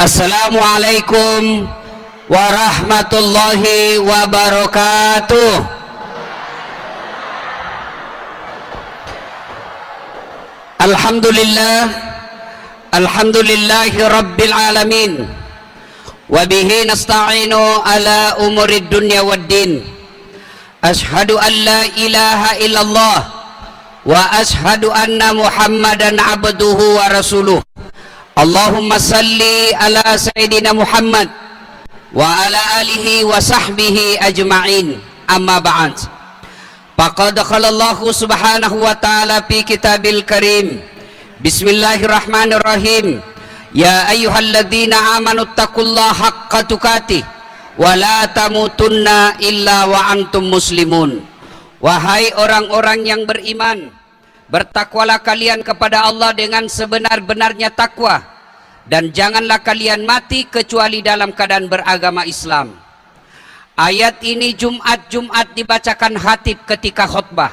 Assalamualaikum warahmatullahi wabarakatuh. Alhamdulillahi rabbil alamin, wabihi nasta'inu ala umurid dunya waddin. Ashhadu an la ilaha illallah wa ashhadu anna muhammadan abduhu wa rasuluh. Allahumma salli ala sayyidina Muhammad wa ala alihi wa sahbihi ajma'in. Amma ba'd. Faqad qala Allah subhanahu wa ta'ala fi kitabil karim. Bismillahirrahmanirrahim. Ya ayyuhalladzina amanu taqullaha haqqa tuqatih wa la tamutunna illa wa antum muslimun. Wahai orang-orang yang beriman, bertakwalah kalian kepada Allah dengan sebenar-benarnya takwa, dan janganlah kalian mati kecuali dalam keadaan beragama Islam. Ayat ini Jumat dibacakan khatib ketika khutbah.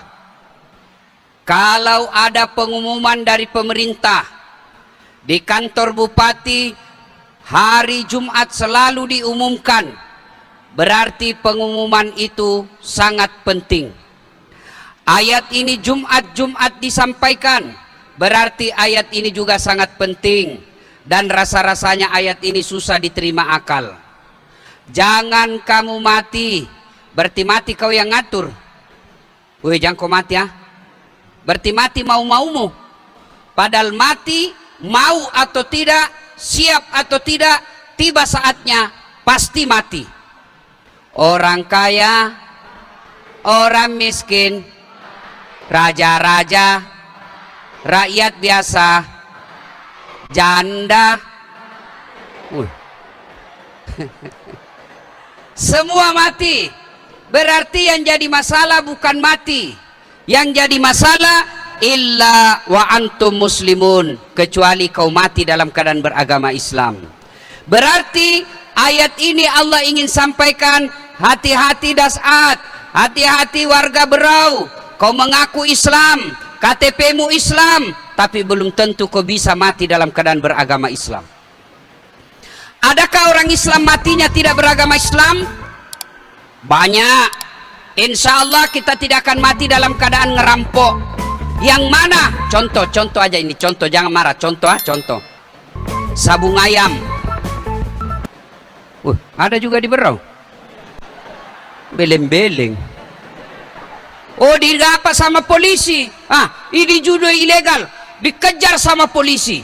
Kalau ada pengumuman dari pemerintah di kantor bupati, hari Jumat selalu diumumkan, berarti pengumuman itu sangat penting. Ayat ini Jumat disampaikan, berarti ayat ini juga sangat penting, dan rasa-rasanya ayat ini susah diterima akal. Jangan kamu mati, berarti mati kau yang ngatur. Woi, jangan kau mati ya. Berarti mati mau-maumu. Padahal mati, mau atau tidak, siap atau tidak, tiba saatnya pasti mati. Orang kaya, orang miskin, raja-raja, rakyat biasa, janda, semua mati. Berarti yang jadi masalah bukan mati, yang jadi masalah illa wa antum muslimun, kecuali kau mati dalam keadaan beragama Islam. Berarti ayat ini Allah ingin sampaikan, hati-hati dasat, hati-hati warga Berau. Kau mengaku Islam, KTP-mu Islam, tapi belum tentu kau bisa mati dalam keadaan beragama Islam. Adakah orang Islam matinya tidak beragama Islam? Banyak. Insya Allah kita tidak akan mati dalam keadaan ngerampok. Yang mana? Contoh aja ini, contoh, jangan marah. Contoh. Sabung ayam. Ada juga di Berau. Beleng-beleng. Oh, didapat sama polisi. Ini judo ilegal, dikejar sama polisi.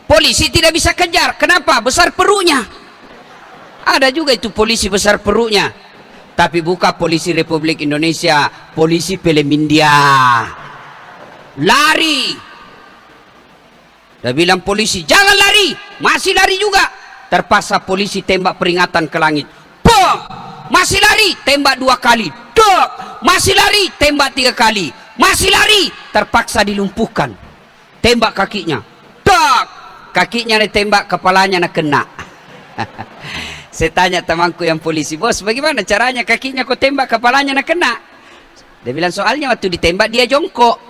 Polisi tidak bisa kejar. Kenapa? Besar perutnya. Ada juga itu polisi besar perutnya, tapi bukan polisi Republik Indonesia, polisi film India. Lari. Dia bilang polisi, jangan lari. Masih lari juga. Terpaksa polisi tembak peringatan ke langit. Bom! Masih lari, tembak 2 kali. Dok! Masih lari, tembak 3 kali. Masih lari, terpaksa dilumpuhkan. Tembak kakinya. Dok! Kakinya ditembak, kepalanya nak kena. Saya tanya temanku yang polisi, bos, bagaimana caranya kakinya kau tembak, kepalanya nak kena? Dia bilang, soalnya waktu ditembak dia jongkok.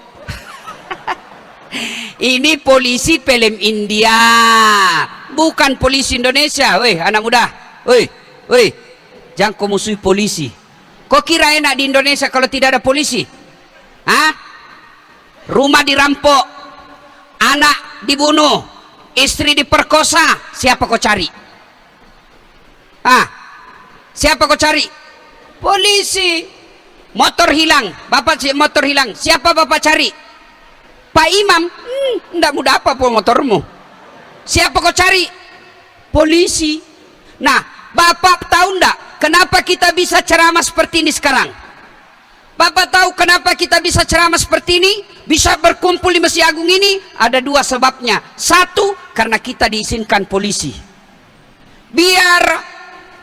Ini polisi film India, bukan polisi Indonesia. Woi, anak muda, woi, jangan kau musuhi polisi. Kau kira enak di Indonesia kalau tidak ada polisi? Rumah dirampok, anak dibunuh, istri diperkosa, siapa kau cari? Siapa kau cari? Polisi. Motor hilang, motor hilang, siapa bapak cari? Pak Imam. Tidak mudah apa pun motormu. Siapa kau cari? Polisi. Nah, bapak tahu enggak kenapa kita bisa ceramah seperti ini sekarang? Bapak tahu kenapa kita bisa ceramah seperti ini, bisa berkumpul di Masjid Agung ini? Ada 2 sebabnya. 1, karena kita diizinkan polisi. Biar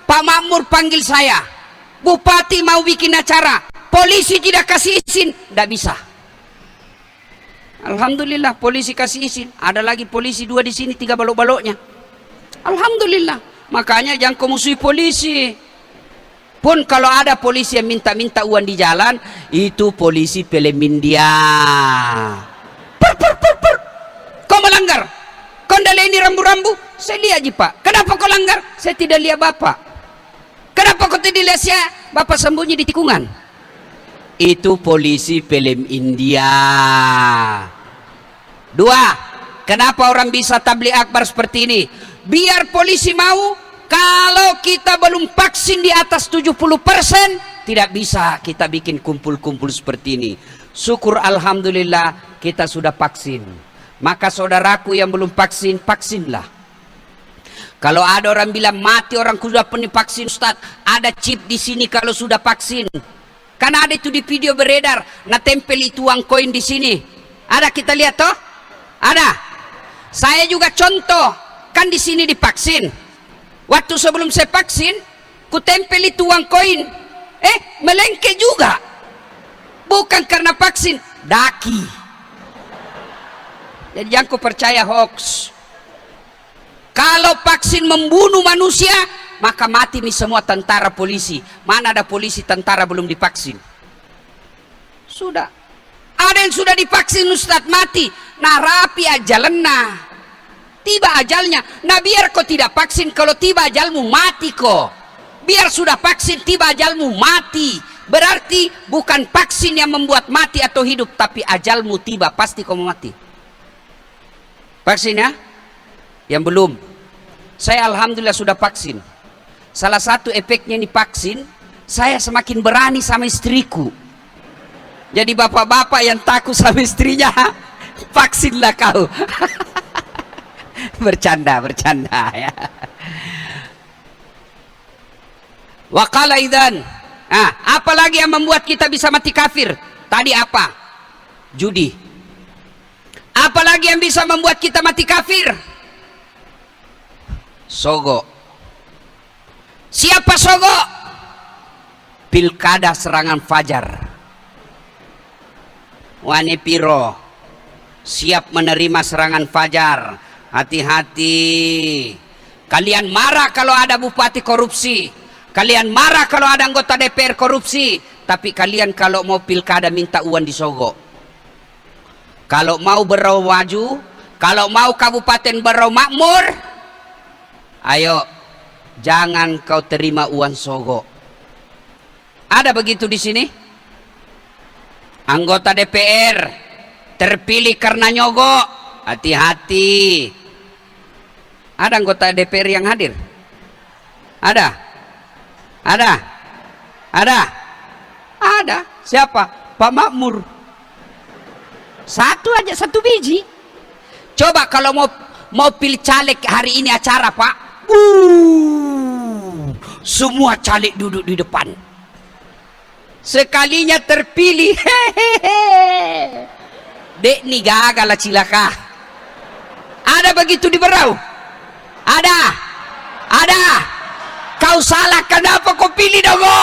Pak Makmur panggil saya, bupati mau bikin acara, polisi tidak kasih izin, tidak bisa. Alhamdulillah polisi kasih izin. Ada lagi polisi 2 di sini, 3 balok-baloknya. Alhamdulillah. Makanya jangan kau musuhi polisi. Pun kalau ada polisi yang minta-minta uang di jalan, itu polisi film India. Kau melanggar, kau ndaleni rambu-rambu, Saya lihat ji Pak. Kenapa kau langgar? Saya tidak lihat Bapak. Kenapa kau tidak lihat saya? Bapak sembunyi di tikungan. Itu polisi film India. Dua, kenapa orang bisa tabligh akbar seperti ini? Biar polisi mau, kalau kita belum vaksin di atas 70%, tidak bisa kita bikin kumpul-kumpul seperti ini. Syukur alhamdulillah kita sudah vaksin. Maka saudaraku yang belum vaksin, vaksinlah. Kalau ada orang bilang mati orang sudah pernah vaksin, Ustaz, ada chip di sini kalau sudah vaksin. Karena ada itu di video beredar, nah tempel itu uang koin di sini. Ada, kita lihat toh? Ada. Saya juga contoh, kan di sini divaksin. Waktu sebelum saya vaksin, ku tempel itu uang koin. Melengke juga. Bukan karena vaksin, daki. Jadi jangan ku percaya hoax. Kalau vaksin membunuh manusia, maka mati nih semua tentara polisi. Mana ada polisi tentara belum divaksin? Sudah. Ada yang sudah divaksin Ustaz mati. Nah rapi ajalnya. Tiba ajalnya. Nah biar kau tidak vaksin, kalau tiba ajalmu mati kok. Biar sudah vaksin tiba ajalmu mati. Berarti bukan vaksin yang membuat mati atau hidup, tapi ajalmu tiba pasti kau mati. Vaksin ya? Yang belum. Saya alhamdulillah sudah vaksin. Salah satu efeknya ini vaksin, saya semakin berani sama istriku. Jadi bapak-bapak yang takut sama istrinya, vaksinlah kau. Bercanda ya. Waqala idzan. Apalagi yang membuat kita bisa mati kafir? Tadi apa? Judi. Apalagi yang bisa membuat kita mati kafir? Sogo. Siapa sogo? Pilkada serangan fajar. Wane piro siap menerima serangan fajar. Hati-hati. Kalian marah kalau ada bupati korupsi. Kalian marah kalau ada anggota DPR korupsi. Tapi kalian kalau mau pilkada minta uang di Sogo. Kalau mau Berau maju, kalau mau Kabupaten Berau makmur, ayo jangan kau terima uang Sogo. Ada begitu di sini? Anggota DPR terpilih karena nyogok. Hati-hati. Ada anggota DPR yang hadir? Ada? Ada. Siapa? Pak Makmur. Satu aja, satu biji. Coba kalau mau pilih caleg hari ini acara Pak. Semua caleg duduk di depan. Sekalinya terpilih, dek nih gagal lah cilaka. Ada begitu di Berau? Ada. Kau salah, kenapa kau pilih dogo?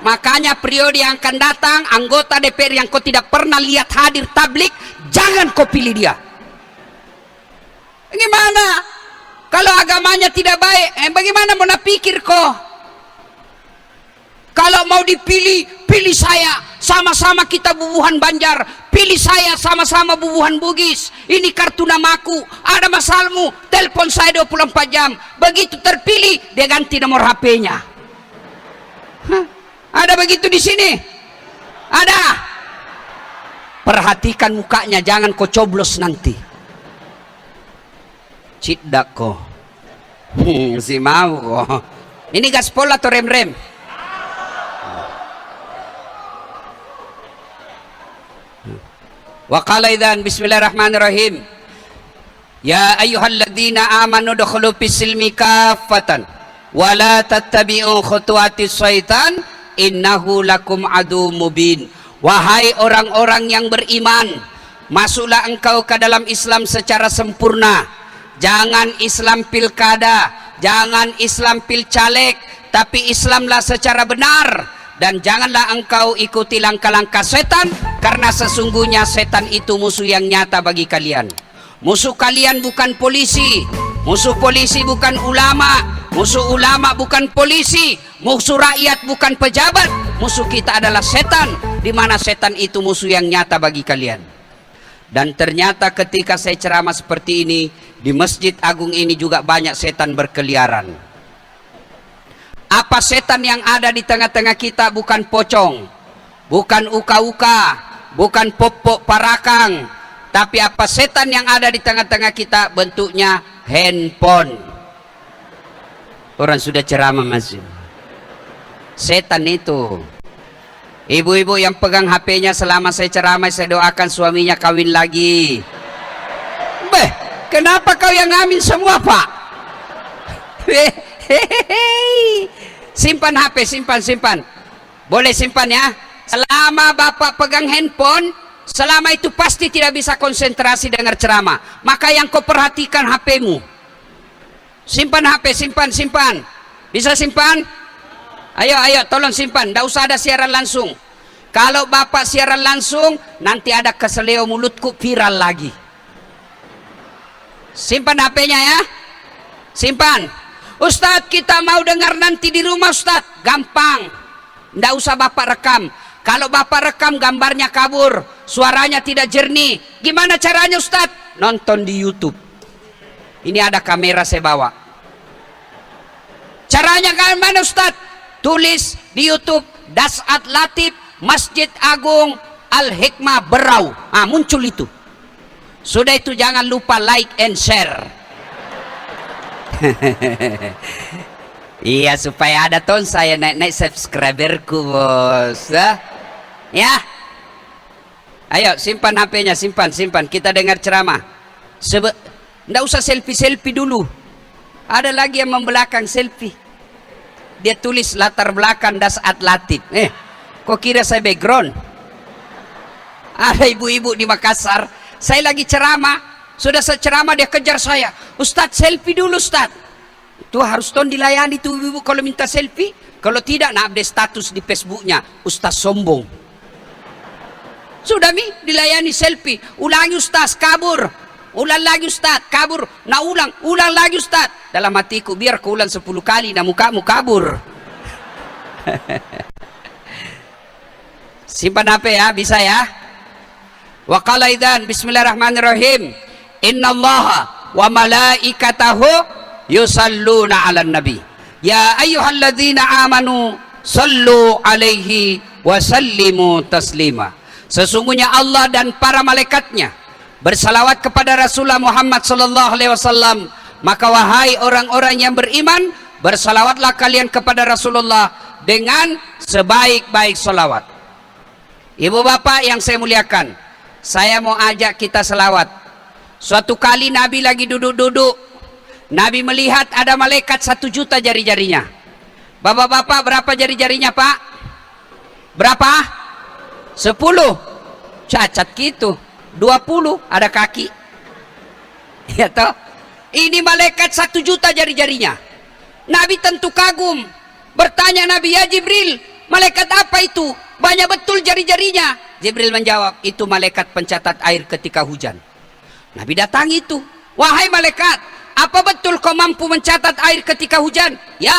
Makanya periode yang akan datang, anggota DPR yang kau tidak pernah lihat hadir tablik, jangan kau pilih dia. Gimana? Kalau agamanya tidak baik, bagaimana mau pikir kau? Kalau mau dipilih, pilih saya. Sama-sama kita bubuhan Banjar. Pilih saya, sama-sama bubuhan Bugis. Ini kartu namaku. Ada masalahmu, telepon saya 24 jam. Begitu terpilih, dia ganti nomor HP-nya. Ada begitu di sini? Ada. Perhatikan mukanya, jangan kau coblos nanti. Cidak kok. Si mau kok. Ini gaspol atau rem-rem? Wa qala idzan bismillahirrahmanirrahim. Ya ayyuhalladzina amanu dukhulu fis-silmi kaffatan wa la tattabi'u khutuwatis syaitan innahu lakum adu mubin. Wahai orang-orang yang beriman, masuklah engkau ke dalam Islam secara sempurna. Jangan Islam pilkada, jangan Islam pilcaleg, tapi Islamlah secara benar. Dan janganlah engkau ikuti langkah-langkah setan, karena sesungguhnya setan itu musuh yang nyata bagi kalian. Musuh kalian bukan polisi, musuh polisi bukan ulama, musuh ulama bukan polisi, musuh rakyat bukan pejabat. Musuh kita adalah setan, di mana setan itu musuh yang nyata bagi kalian. Dan ternyata ketika saya ceramah seperti ini, Di Masjid Agung ini juga banyak setan berkeliaran. Apa setan yang ada di tengah-tengah kita? Bukan pocong, bukan uka-uka, bukan popok parakang, tapi apa setan yang ada di tengah-tengah kita? Bentuknya handphone. Orang sudah ceramah masih. Setan itu. Ibu-ibu yang pegang HP-nya selama saya ceramah, saya doakan suaminya kawin lagi. Beh, kenapa kau yang ngamin semua, Pak? Simpan HP, simpan. Boleh simpan ya. Selama Bapak pegang handphone, selama itu pasti tidak bisa konsentrasi dengar ceramah. Maka yang kau perhatikan HP-mu. Simpan HP, simpan. Bisa simpan? Ayo, tolong simpan. Tidak usah ada siaran langsung. Kalau Bapak siaran langsung, nanti ada keseleo mulutku viral lagi. Simpan HP-nya ya. Simpan. Ustadz, kita mau dengar nanti di rumah, Ustadz. Gampang. Tidak usah Bapak rekam. Kalau Bapak rekam, gambarnya kabur, suaranya tidak jernih. Gimana caranya, Ustadz? Nonton di YouTube. Ini ada kamera saya bawa. Caranya mana, Ustadz? Tulis di YouTube Dasat Latif Masjid Agung Al-Hikmah Berau. Muncul itu. Sudah itu jangan lupa like and share. Iya, supaya ada ton saya naik subscriberku, bos. Ya. Ayo simpan HP-nya, simpan. Kita dengar ceramah. Nggak usah selfie dulu. Ada lagi yang membelakang selfie. Dia tulis latar belakang Dasat Latif. Kok kira saya background? Ada ibu-ibu di Makassar, saya lagi ceramah, sudah saya ceramah dia kejar saya. Ustadz, selfie dulu, Ustadz. Itu harus dilayani tuh ibu-ibu kalau minta selfie. Kalau tidak, update status di Facebooknya, Ustadz sombong. Sudah dilayani selfie. Ulangi, Ustadz, kabur. Ulang lagi, Ustadz, kabur. Ulang lagi, Ustadz. Dalam hatiku, biar kau ulang 10 kali, mukamu kabur. Simpan HP ya, bisa ya. Wa qala idzan bismillahirrahmanirrahim. Innallaha wa malaikatahu yusalluna 'alan nabi. Ya ayyuhalladzina amanu sallu alaihi wa sallimu taslima. Sesungguhnya Allah dan para malaikatnya bersalawat kepada Rasulullah Muhammad sallallahu alaihi wasallam. Maka wahai orang-orang yang beriman, bersalawatlah kalian kepada Rasulullah dengan sebaik-baik salawat. Ibu bapak yang saya muliakan, saya mau ajak kita salawat. Suatu kali Nabi lagi duduk-duduk, Nabi melihat ada malaikat 1 juta jari-jarinya. Bapak-bapak, berapa jari-jarinya, Pak? Berapa? 10. Cacat gitu. 20 ada kaki. Ya toh? Ini malaikat 1 juta jari-jarinya. Nabi tentu kagum. Bertanya Nabi, ya Jibril, malaikat apa itu? Banyak betul jari-jarinya. Jibril menjawab, itu malaikat pencatat air ketika hujan. Nabi datang itu. Wahai malaikat, apa betul kau mampu mencatat air ketika hujan? Ya,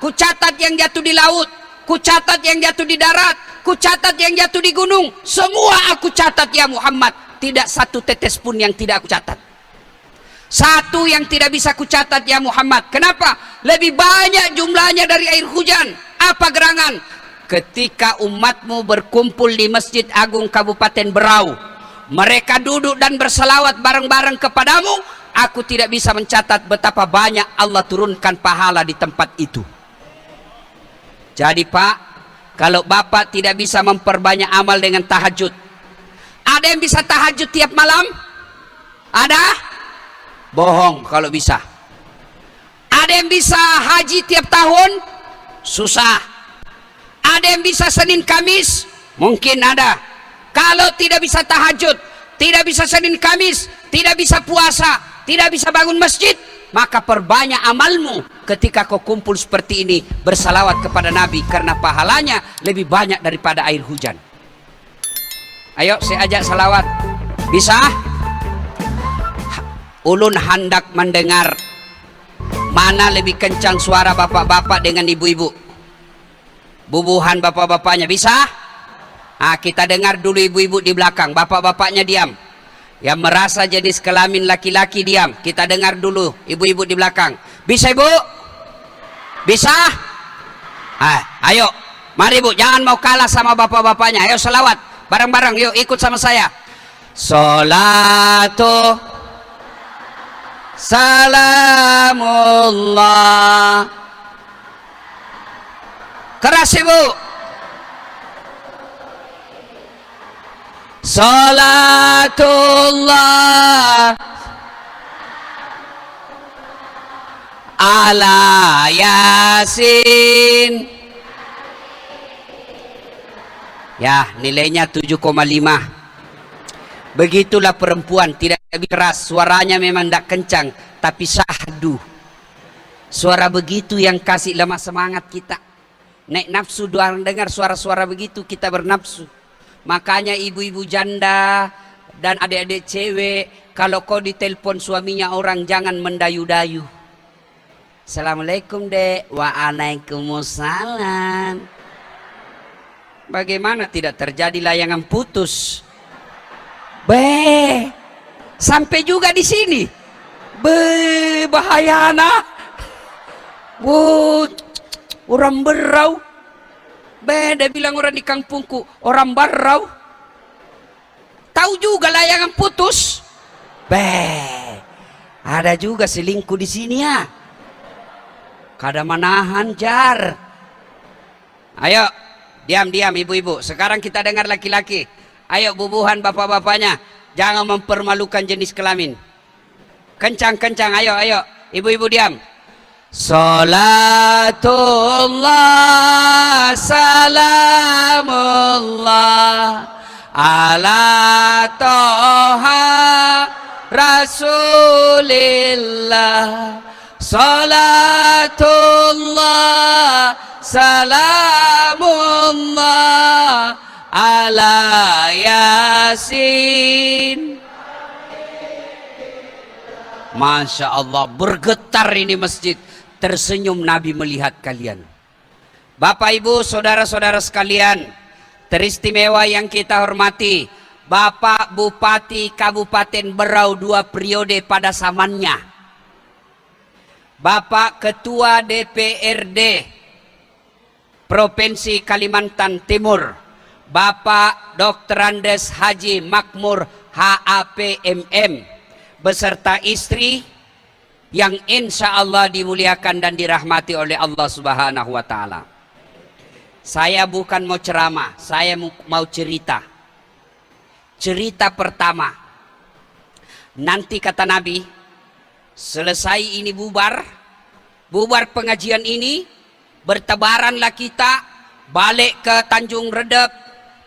ku catat yang jatuh di laut, ku catat yang jatuh di darat, ku catat yang jatuh di gunung. Semua aku catat ya Muhammad. Tidak satu tetes pun yang tidak aku catat. Satu yang tidak bisa ku catat ya Muhammad. Kenapa? Lebih banyak jumlahnya dari air hujan. Apa gerangan? Ketika umatmu berkumpul di Masjid Agung Kabupaten Berau, mereka duduk dan berselawat bareng-bareng kepadamu, aku tidak bisa mencatat betapa banyak Allah turunkan pahala di tempat itu. Jadi Pak, kalau Bapak tidak bisa memperbanyak amal dengan tahajud, ada yang bisa tahajud tiap malam? Ada? Bohong kalau bisa. Ada yang bisa haji tiap tahun? Susah. Ada yang bisa Senin Kamis? Mungkin ada. Kalau tidak bisa tahajud, tidak bisa Senin Kamis, tidak bisa puasa, tidak bisa bangun masjid, maka perbanyak amalmu ketika kau kumpul seperti ini bersalawat kepada Nabi, karena pahalanya lebih banyak daripada air hujan. Ayo saya ajak salawat. Bisa? Ulun hendak mendengar mana lebih kencang suara bapak-bapak dengan ibu-ibu. Bubuhan bapak-bapaknya bisa? Kita dengar dulu ibu-ibu di belakang, bapak-bapaknya diam. Yang merasa jenis kelamin laki-laki diam. Kita dengar dulu ibu-ibu di belakang. Bisa ibu? Bisa? Ayo, mari bu, jangan mau kalah sama bapak-bapaknya. Ayo selawat bareng-bareng, yuk ikut sama saya. Salatu salamullah. Keras ibu. Salatullah ala Yasin. Ya, nilainya 7,5. Begitulah perempuan, tidak keras, suaranya memang tidak kencang, tapi syahdu. Suara begitu yang kasih lemah semangat kita. Naik nafsu dengar suara-suara begitu, kita bernafsu. Makanya ibu-ibu janda dan adik-adik cewek, kalau kau ditelepon suaminya orang, jangan mendayu-dayu. Assalamualaikum dek. Waalaikumsalam. Bagaimana tidak terjadi layangan putus? Sampai juga di sini. Bahaya nak. Orang berau. Dia bilang orang di kampungku, orang barau. Tahu juga layangan putus. Ada juga selingkuh di sini ya. Kada manahan jar. Ayo, diam-diam ibu-ibu. Sekarang kita dengar laki-laki. Ayo bubuhan bapak-bapaknya. Jangan mempermalukan jenis kelamin. Kencang-kencang, ayo. Ibu-ibu diam. Salatullah salamullah ala toha rasulillah. Salatullah salamullah ala Yasin. Masya Allah, bergetar ini masjid. Tersenyum Nabi melihat kalian. Bapak ibu saudara-saudara sekalian, teristimewa yang kita hormati, Bapak Bupati Kabupaten Berau 2 periode pada zamannya, Bapak Ketua DPRD Provinsi Kalimantan Timur, Bapak Dr. Andes Haji Makmur HAPMM beserta istri yang insya Allah dimuliakan dan dirahmati oleh Allah Subhanahu wa Ta'ala. Saya bukan mau ceramah, saya mau cerita. Cerita pertama, nanti kata Nabi, selesai ini bubar pengajian ini, bertebaranlah kita, balik ke Tanjung Redep,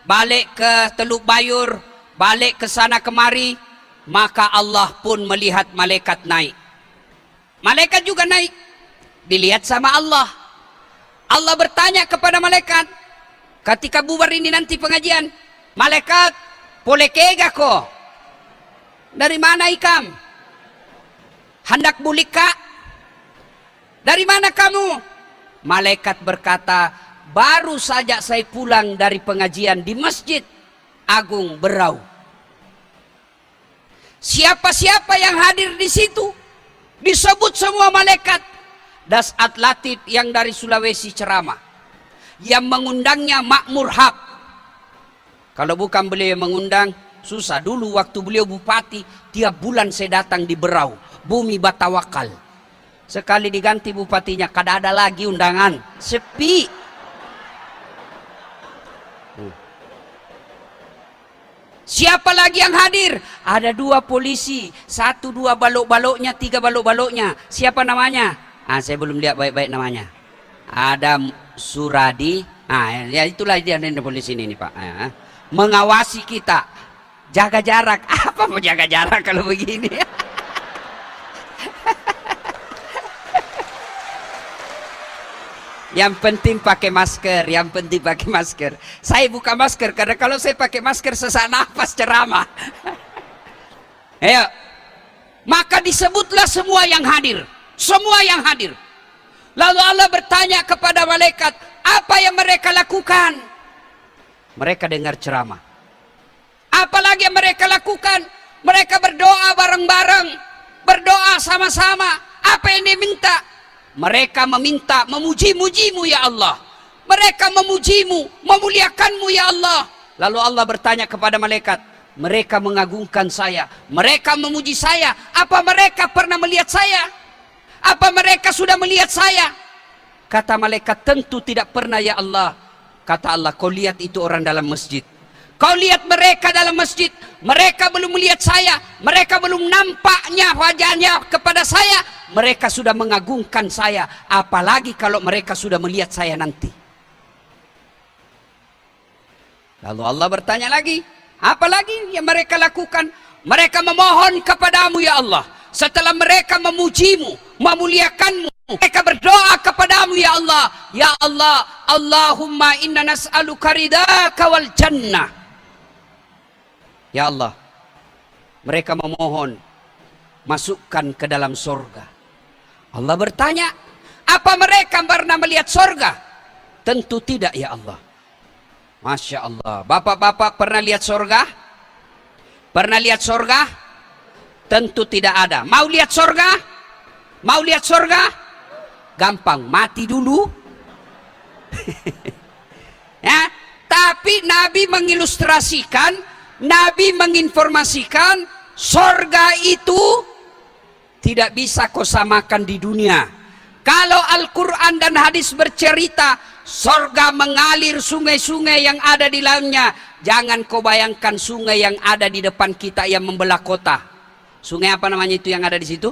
balik ke Teluk Bayur, balik ke sana kemari, maka Allah pun melihat malaikat naik. Malaikat juga naik, dilihat sama Allah. Allah bertanya kepada malaikat, ketika bubar ini nanti pengajian, malaikat, boleh kega ko? Dari mana ikam? Hendak bulika? Dari mana kamu? Malaikat berkata, baru saja saya pulang dari pengajian di Masjid Agung Berau. Siapa-siapa yang hadir di situ disebut semua malaikat. Dasat Latif yang dari Sulawesi ceramah, yang mengundangnya Makmur Haq. Kalau bukan beliau yang mengundang, susah. Dulu waktu beliau bupati, tiap bulan saya datang di Berau, bumi Batawakal. Sekali diganti bupatinya, kada ada lagi undangan, sepi. Siapa lagi yang hadir? Ada 2 polisi, 1 2 balok-baloknya, 3 balok-baloknya. Siapa namanya? Saya belum lihat baik-baik namanya. Ada Suradi. Ya itulah dia polisi ini Pak. Mengawasi kita, jaga jarak. Apa mau jaga jarak kalau begini? Yang penting pakai masker, yang penting pakai masker. Saya buka masker karena kalau saya pakai masker sesak nafas ceramah. Ayo, maka disebutlah semua yang hadir, semua yang hadir. Lalu Allah bertanya kepada malaikat, apa yang mereka lakukan? Mereka dengar ceramah. Apalagi yang mereka lakukan? Mereka berdoa bareng-bareng, berdoa sama-sama. Apa yang dia minta? Mereka meminta memuji-mujimu ya Allah. Mereka memujimu, memuliakanmu ya Allah. Lalu Allah bertanya kepada malaikat, mereka mengagungkan saya, mereka memuji saya. Apa mereka pernah melihat saya? Apa mereka sudah melihat saya? Kata malaikat, tentu tidak pernah ya Allah. Kata Allah, kau lihat itu orang dalam masjid. Kau lihat mereka dalam masjid. Mereka belum melihat saya. Mereka belum nampaknya wajahnya kepada saya. Mereka sudah mengagungkan saya. Apalagi kalau mereka sudah melihat saya nanti. Lalu Allah bertanya lagi, apa lagi yang mereka lakukan? Mereka memohon kepadamu ya Allah. Setelah mereka memujimu, memuliakanmu, mereka berdoa kepadamu ya Allah. Ya Allah, Allahumma inna nas'aluka ridaka wal jannah. Ya Allah, mereka memohon masukkan ke dalam surga. Allah bertanya, apa mereka pernah melihat surga? Tentu tidak ya Allah. Masya Allah. Bapak-bapak pernah lihat surga? Pernah lihat surga? Tentu tidak ada. Mau lihat surga? Mau lihat surga? Gampang, mati dulu. Ya, tapi Nabi mengilustrasikan, Nabi menginformasikan, surga itu tidak bisa kau samakan di dunia. Kalau Al-Quran dan hadis bercerita, surga mengalir sungai-sungai yang ada di dalamnya. Jangan kau bayangkan sungai yang ada di depan kita yang membelah kota. Sungai apa namanya itu yang ada di situ?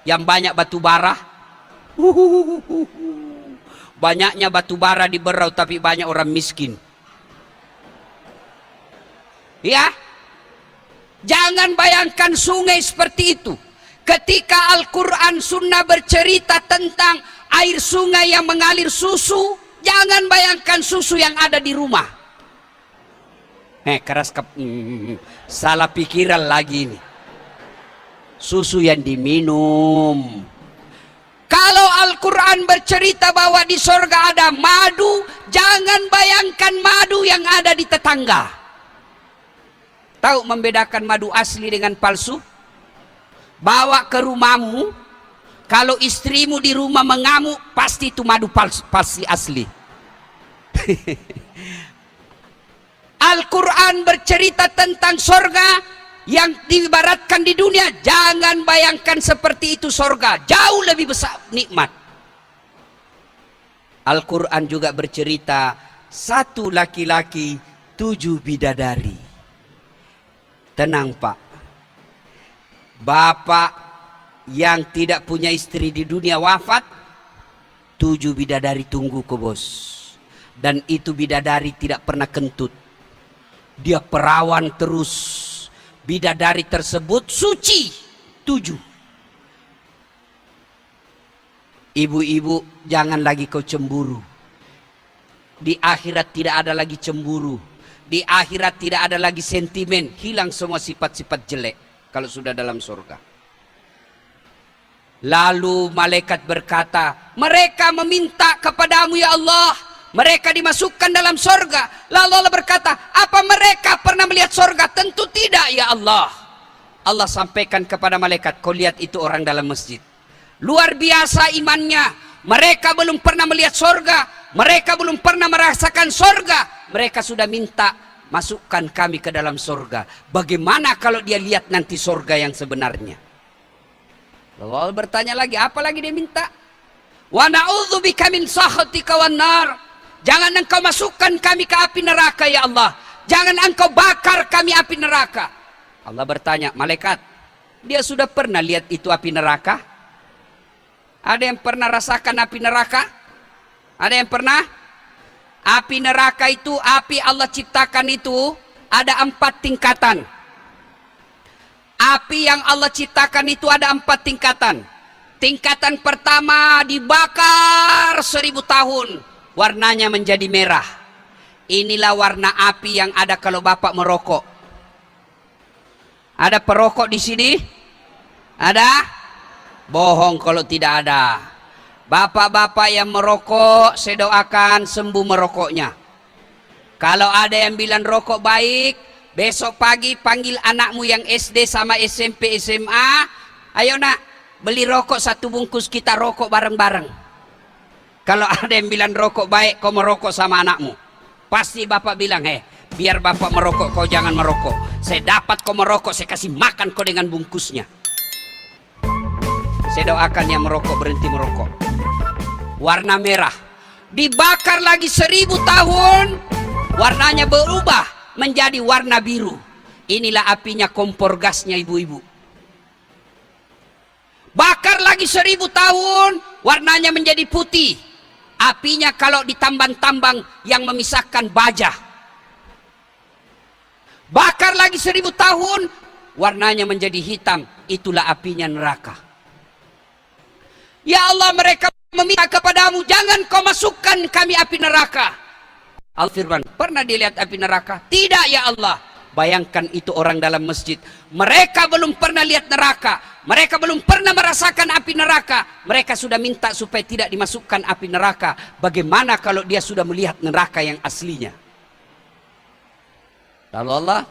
Yang banyak batu bara. Banyaknya batu bara di Berau, tapi banyak orang miskin. Ya, jangan bayangkan sungai seperti itu. Ketika Al-Quran Sunnah bercerita tentang air sungai yang mengalir susu, jangan bayangkan susu yang ada di rumah. Salah pikiran lagi ini. Susu yang diminum. Kalau Al-Quran bercerita bahwa di surga ada madu, jangan bayangkan madu yang ada di tetangga. Tahu membedakan madu asli dengan palsu? Bawa ke rumahmu, kalau istrimu di rumah mengamuk, pasti itu madu palsu, pasti asli. Al-Quran bercerita tentang surga yang diibaratkan di dunia. Jangan bayangkan seperti itu surga, jauh lebih besar nikmat. Al-Quran juga bercerita, satu laki-laki, 7 bidadari. Tenang Pak, bapak yang tidak punya istri di dunia wafat, 7 bidadari tunggu ke bos. Dan itu bidadari tidak pernah kentut, dia perawan terus. Bidadari tersebut suci, 7. Ibu-ibu, jangan lagi kau cemburu. Di akhirat tidak ada lagi cemburu. Di akhirat tidak ada lagi sentimen. Hilang semua sifat-sifat jelek kalau sudah dalam surga. Lalu malaikat berkata, mereka meminta kepadamu ya Allah. Mereka dimasukkan dalam surga. Lalu Allah berkata, apa mereka pernah melihat surga? Tentu tidak ya Allah. Allah sampaikan kepada malaikat, kau lihat itu orang dalam masjid. Luar biasa imannya. Mereka belum pernah melihat surga. Mereka belum pernah merasakan surga. Mereka sudah minta, masukkan kami ke dalam surga. Bagaimana kalau dia lihat nanti surga yang sebenarnya? Lalu Allah bertanya lagi, apa lagi dia minta? Wa na'udzubika min sakhatika wan nar. Jangan engkau masukkan kami ke api neraka ya Allah. Jangan engkau bakar kami api neraka. Allah bertanya, malaikat, dia sudah pernah lihat itu api neraka? Ada yang pernah rasakan api neraka? Ada yang pernah? Api neraka itu, api Allah ciptakan itu ada 4 tingkatan. Api yang Allah ciptakan itu ada 4 tingkatan. Tingkatan pertama dibakar 1000 tahun. Warnanya menjadi merah. Inilah warna api yang ada kalau Bapak merokok. Ada perokok di sini? Ada? Bohong kalau tidak ada. Bapak-bapak yang merokok, saya doakan sembuh merokoknya. Kalau ada yang bilang rokok baik, besok pagi panggil anakmu yang SD sama SMP SMA, ayo nak beli rokok 1 bungkus, kita rokok bareng-bareng. Kalau ada yang bilang rokok baik, kau merokok sama anakmu, pasti bapak bilang, biar bapak merokok, kau jangan merokok. Saya dapat kau merokok, saya kasih makan kau dengan bungkusnya. Saya doakan yang merokok berhenti merokok. Warna merah dibakar lagi 1000 tahun, warnanya berubah menjadi warna biru. Inilah apinya kompor gasnya ibu-ibu. Bakar lagi 1000 tahun, warnanya menjadi putih. Apinya kalau di tambang-tambang yang memisahkan baja. Bakar lagi 1000 tahun, warnanya menjadi hitam. Itulah apinya neraka. Ya Allah, mereka meminta kepadamu, jangan kau masukkan kami api neraka. Al-Firman, pernah dilihat api neraka? Tidak ya Allah. Bayangkan itu orang dalam masjid. Mereka belum pernah lihat neraka. Mereka belum pernah merasakan api neraka. Mereka sudah minta supaya tidak dimasukkan api neraka. Bagaimana kalau dia sudah melihat neraka yang aslinya? Lalu Allah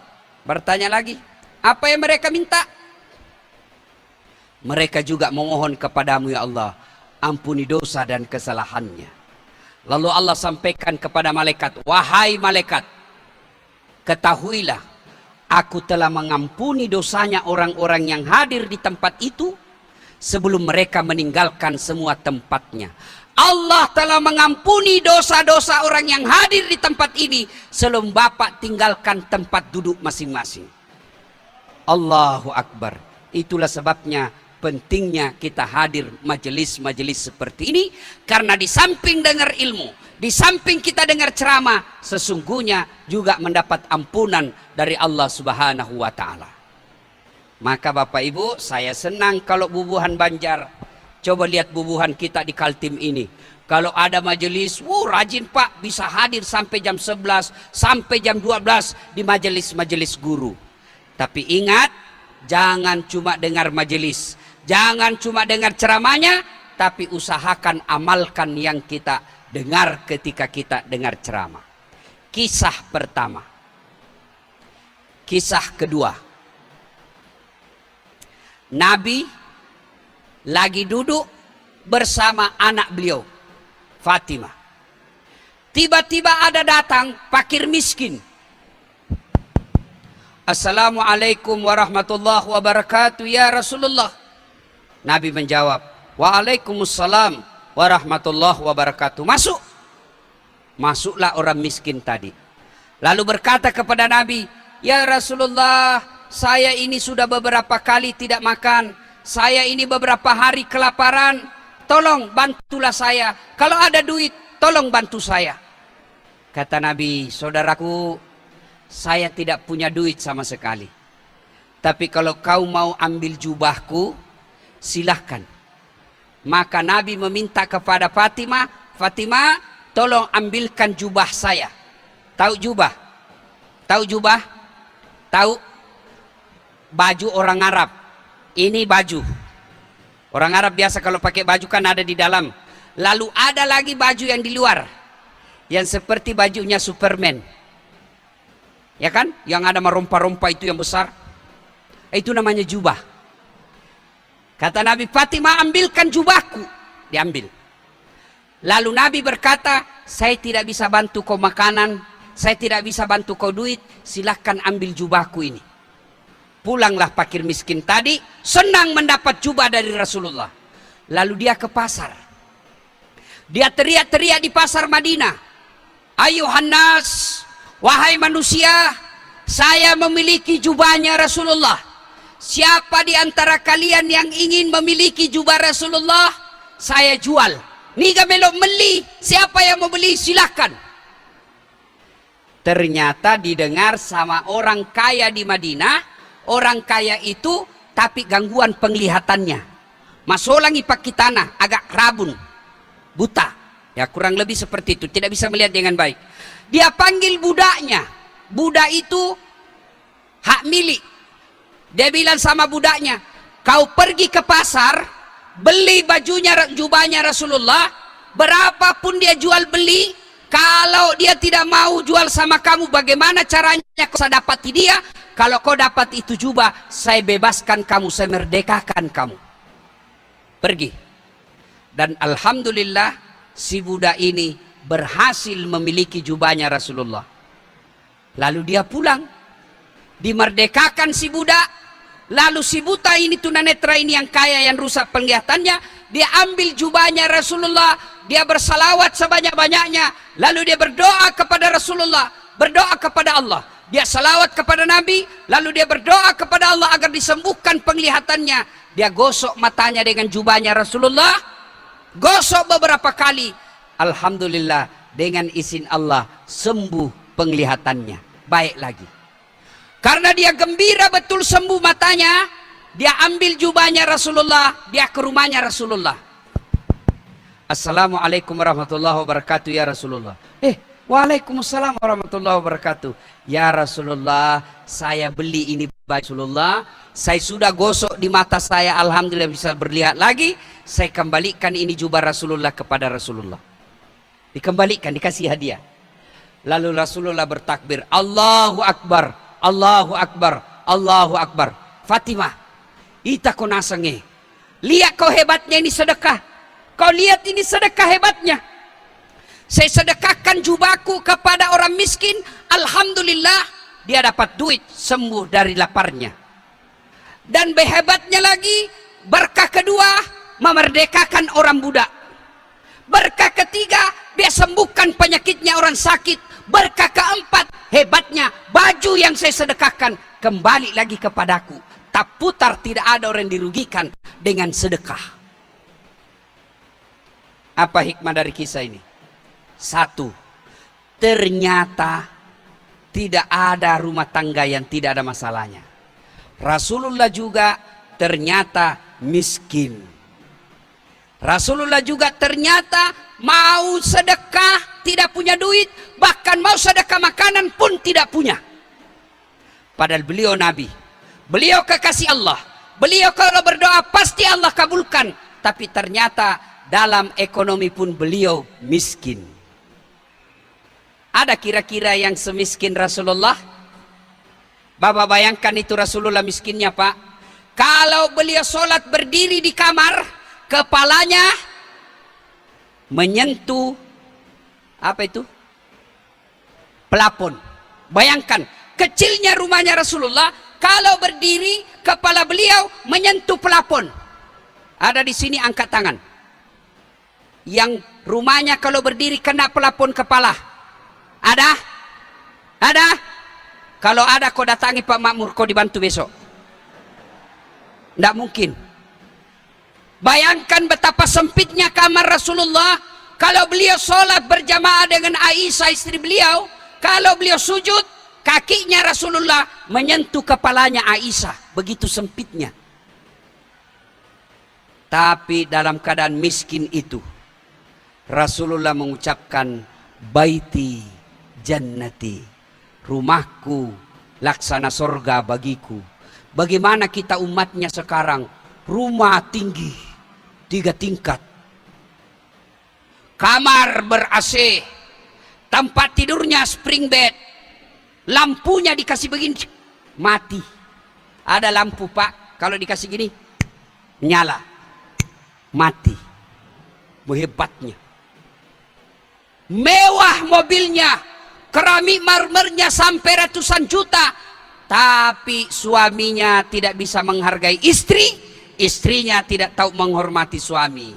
bertanya lagi, apa yang mereka minta? Mereka juga memohon kepadamu ya Allah, ampuni dosa dan kesalahannya. Lalu Allah sampaikan kepada malaikat, wahai malaikat, ketahuilah, aku telah mengampuni dosanya orang-orang yang hadir di tempat itu sebelum mereka meninggalkan semua tempatnya. Allah telah mengampuni dosa-dosa orang yang hadir di tempat ini sebelum Bapak tinggalkan tempat duduk masing-masing. Allahu Akbar. Itulah sebabnya pentingnya kita hadir majelis-majelis seperti ini, karena di samping dengar ilmu, di samping kita dengar ceramah, sesungguhnya juga mendapat ampunan dari Allah Subhanahu wa taala. Maka Bapak Ibu, saya senang kalau Bubuhan Banjar. Coba lihat Bubuhan kita di Kaltim ini. Kalau ada majelis, rajin Pak, bisa hadir sampai jam 11, sampai jam 12 di majelis-majelis guru. Tapi ingat, jangan cuma dengar majelis, jangan cuma dengar ceramahnya, tapi usahakan amalkan yang kita dengar ketika kita dengar ceramah. Kisah pertama. Kisah kedua. Nabi lagi duduk bersama anak beliau, Fatimah. Tiba-tiba ada datang fakir miskin. Assalamualaikum warahmatullahi wabarakatuh ya Rasulullah. Nabi menjawab, waalaikumsalam warahmatullahi wabarakatuh. Masuk. Masuklah orang miskin tadi. Lalu berkata kepada Nabi, ya Rasulullah, saya ini sudah beberapa kali tidak makan. Saya ini beberapa hari kelaparan. Tolong bantulah saya. Kalau ada duit, tolong bantu saya. Kata Nabi, saudaraku, saya tidak punya duit sama sekali. Tapi kalau kau mau ambil jubahku, silahkan. Maka Nabi meminta kepada Fatimah, Fatimah, tolong ambilkan jubah saya. Tahu jubah? Tahu jubah? Tahu? Baju orang Arab. Ini baju. Orang Arab biasa kalau pakai baju kan ada di dalam. Lalu ada lagi baju yang di luar. Yang seperti bajunya Superman. Ya kan? Yang ada rompa-rompa itu yang besar. Itu namanya jubah. Kata Nabi, Fatimah ambilkan jubahku. Diambil. Lalu Nabi berkata, saya tidak bisa bantu kau makanan. Saya tidak bisa bantu kau duit. Silahkan ambil jubahku ini. Pulanglah fakir miskin tadi, senang mendapat jubah dari Rasulullah. Lalu dia ke pasar. Dia teriak-teriak di pasar Madinah. Ayuhan nas, wahai manusia, saya memiliki jubahnya Rasulullah. Siapa di antara kalian yang ingin memiliki jubah Rasulullah, saya jual. Niga melok meli, siapa yang mau beli silahkan. Ternyata didengar sama orang kaya di Madinah. Orang kaya itu tapi gangguan penglihatannya. Masolang ipaki tanah, agak rabun, buta. Ya kurang lebih seperti itu, tidak bisa melihat dengan baik. Dia panggil budaknya. Budak itu hak milik. Dia bilang sama budaknya, kau pergi ke pasar, beli bajunya, jubahnya Rasulullah, berapapun dia jual beli, Kalau dia tidak mau jual sama kamu, bagaimana caranya kau bisa dapati dia? Kalau kau dapat itu jubah, saya bebaskan kamu, saya merdekakan kamu. Pergi. Dan alhamdulillah si budak ini berhasil memiliki jubahnya Rasulullah. Lalu dia pulang, dimerdekakan si budak. Lalu si buta ini, tunanetra ini yang kaya, yang rusak penglihatannya, dia ambil jubahnya Rasulullah, dia bersalawat sebanyak-banyaknya, lalu dia berdoa kepada Rasulullah, berdoa kepada Allah, dia salawat kepada Nabi, lalu dia berdoa kepada Allah agar disembuhkan penglihatannya. Dia gosok matanya dengan jubahnya Rasulullah, gosok beberapa kali, alhamdulillah dengan izin Allah sembuh penglihatannya, baik lagi. Karena dia gembira betul sembuh matanya, dia ambil jubahnya Rasulullah, dia ke rumahnya Rasulullah. Assalamualaikum warahmatullahi wabarakatuh ya Rasulullah. Waalaikumsalam warahmatullahi wabarakatuh. Ya Rasulullah, saya beli ini baju Rasulullah, saya sudah gosok di mata saya, alhamdulillah bisa berlihat lagi. Saya kembalikan ini jubah Rasulullah kepada Rasulullah. Dikembalikan, dikasih hadiah. Lalu Rasulullah bertakbir, Allahu Akbar, Allahu Akbar, Allahu Akbar. Fatimah, ita kau nasange. Lihat kau hebatnya ini sedekah. Kau lihat ini sedekah hebatnya. Saya sedekahkan jubahku kepada orang miskin. Alhamdulillah, dia dapat duit, sembuh dari laparnya. Dan hebatnya lagi, berkah kedua, memerdekakan orang budak. Berkah ketiga, dia sembuhkan penyakitnya orang sakit. Berkah keempat, hebatnya baju yang saya sedekahkan kembali lagi kepadaku. Tak putar, tidak ada orang yang dirugikan dengan sedekah. Apa hikmah dari kisah ini? Satu, ternyata tidak ada rumah tangga yang tidak ada masalahnya. Rasulullah juga ternyata miskin. Rasulullah juga ternyata mau sedekah tidak punya duit, bahkan mau sedekah makanan pun tidak punya. Padahal beliau Nabi, beliau kekasih Allah, beliau kalau berdoa pasti Allah kabulkan. Tapi ternyata dalam ekonomi pun beliau miskin. Ada kira-kira yang semiskin Rasulullah? Bapak bayangkan itu Rasulullah miskinnya Pak. Kalau beliau sholat berdiri di kamar, kepalanya menyentuh apa itu? Pelapon. Bayangkan kecilnya rumahnya Rasulullah, kalau berdiri kepala beliau menyentuh pelapon. Ada di sini angkat tangan. Yang rumahnya kalau berdiri kena pelapon kepala. Ada? Ada? Kalau ada kau datangi Pak Makmur, kau dibantu besok. Tidak mungkin. Bayangkan betapa sempitnya kamar Rasulullah. Kalau beliau sholat berjamaah dengan Aisyah istri beliau, kalau beliau sujud, kakinya Rasulullah menyentuh kepalanya Aisyah. Begitu sempitnya. Tapi dalam keadaan miskin itu, Rasulullah mengucapkan, Baiti jannati, rumahku laksana sorga bagiku. Bagaimana kita umatnya sekarang? Rumah tinggi, 3 tingkat. Kamar ber-AC, tempat tidurnya spring bed, lampunya dikasih begini, mati. Ada lampu Pak, kalau dikasih gini, nyala, mati. Hebatnya. Mewah mobilnya, keramik marmernya sampai ratusan juta, tapi suaminya tidak bisa menghargai istri, istrinya tidak tahu menghormati suami.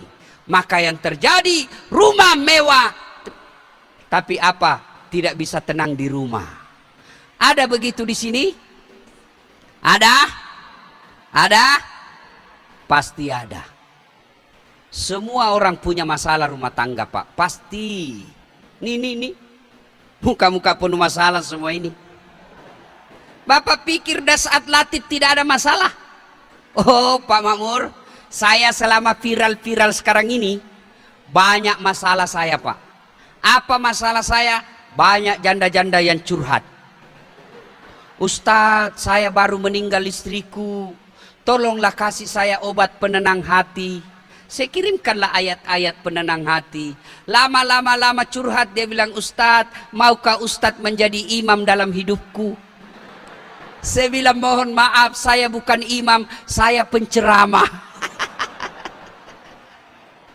Maka yang terjadi, rumah mewah, tapi apa? Tidak bisa tenang di rumah. Ada begitu di sini? Ada? Ada? Pasti ada. Semua orang punya masalah rumah tangga Pak, pasti. Nih, muka-muka penuh masalah semua ini. Bapak pikir dah saat Latif tidak ada masalah? Oh Pak Makmur, saya selama viral-viral sekarang ini banyak masalah saya Pak. Apa masalah saya? Banyak janda-janda yang curhat. Ustadz, saya baru meninggal istriku, tolonglah kasih saya obat penenang hati. Saya kirimkanlah ayat-ayat penenang hati. Lama curhat, dia bilang, Ustadz, maukah Ustadz menjadi imam dalam hidupku? Saya bilang, mohon maaf, saya bukan imam, saya penceramah.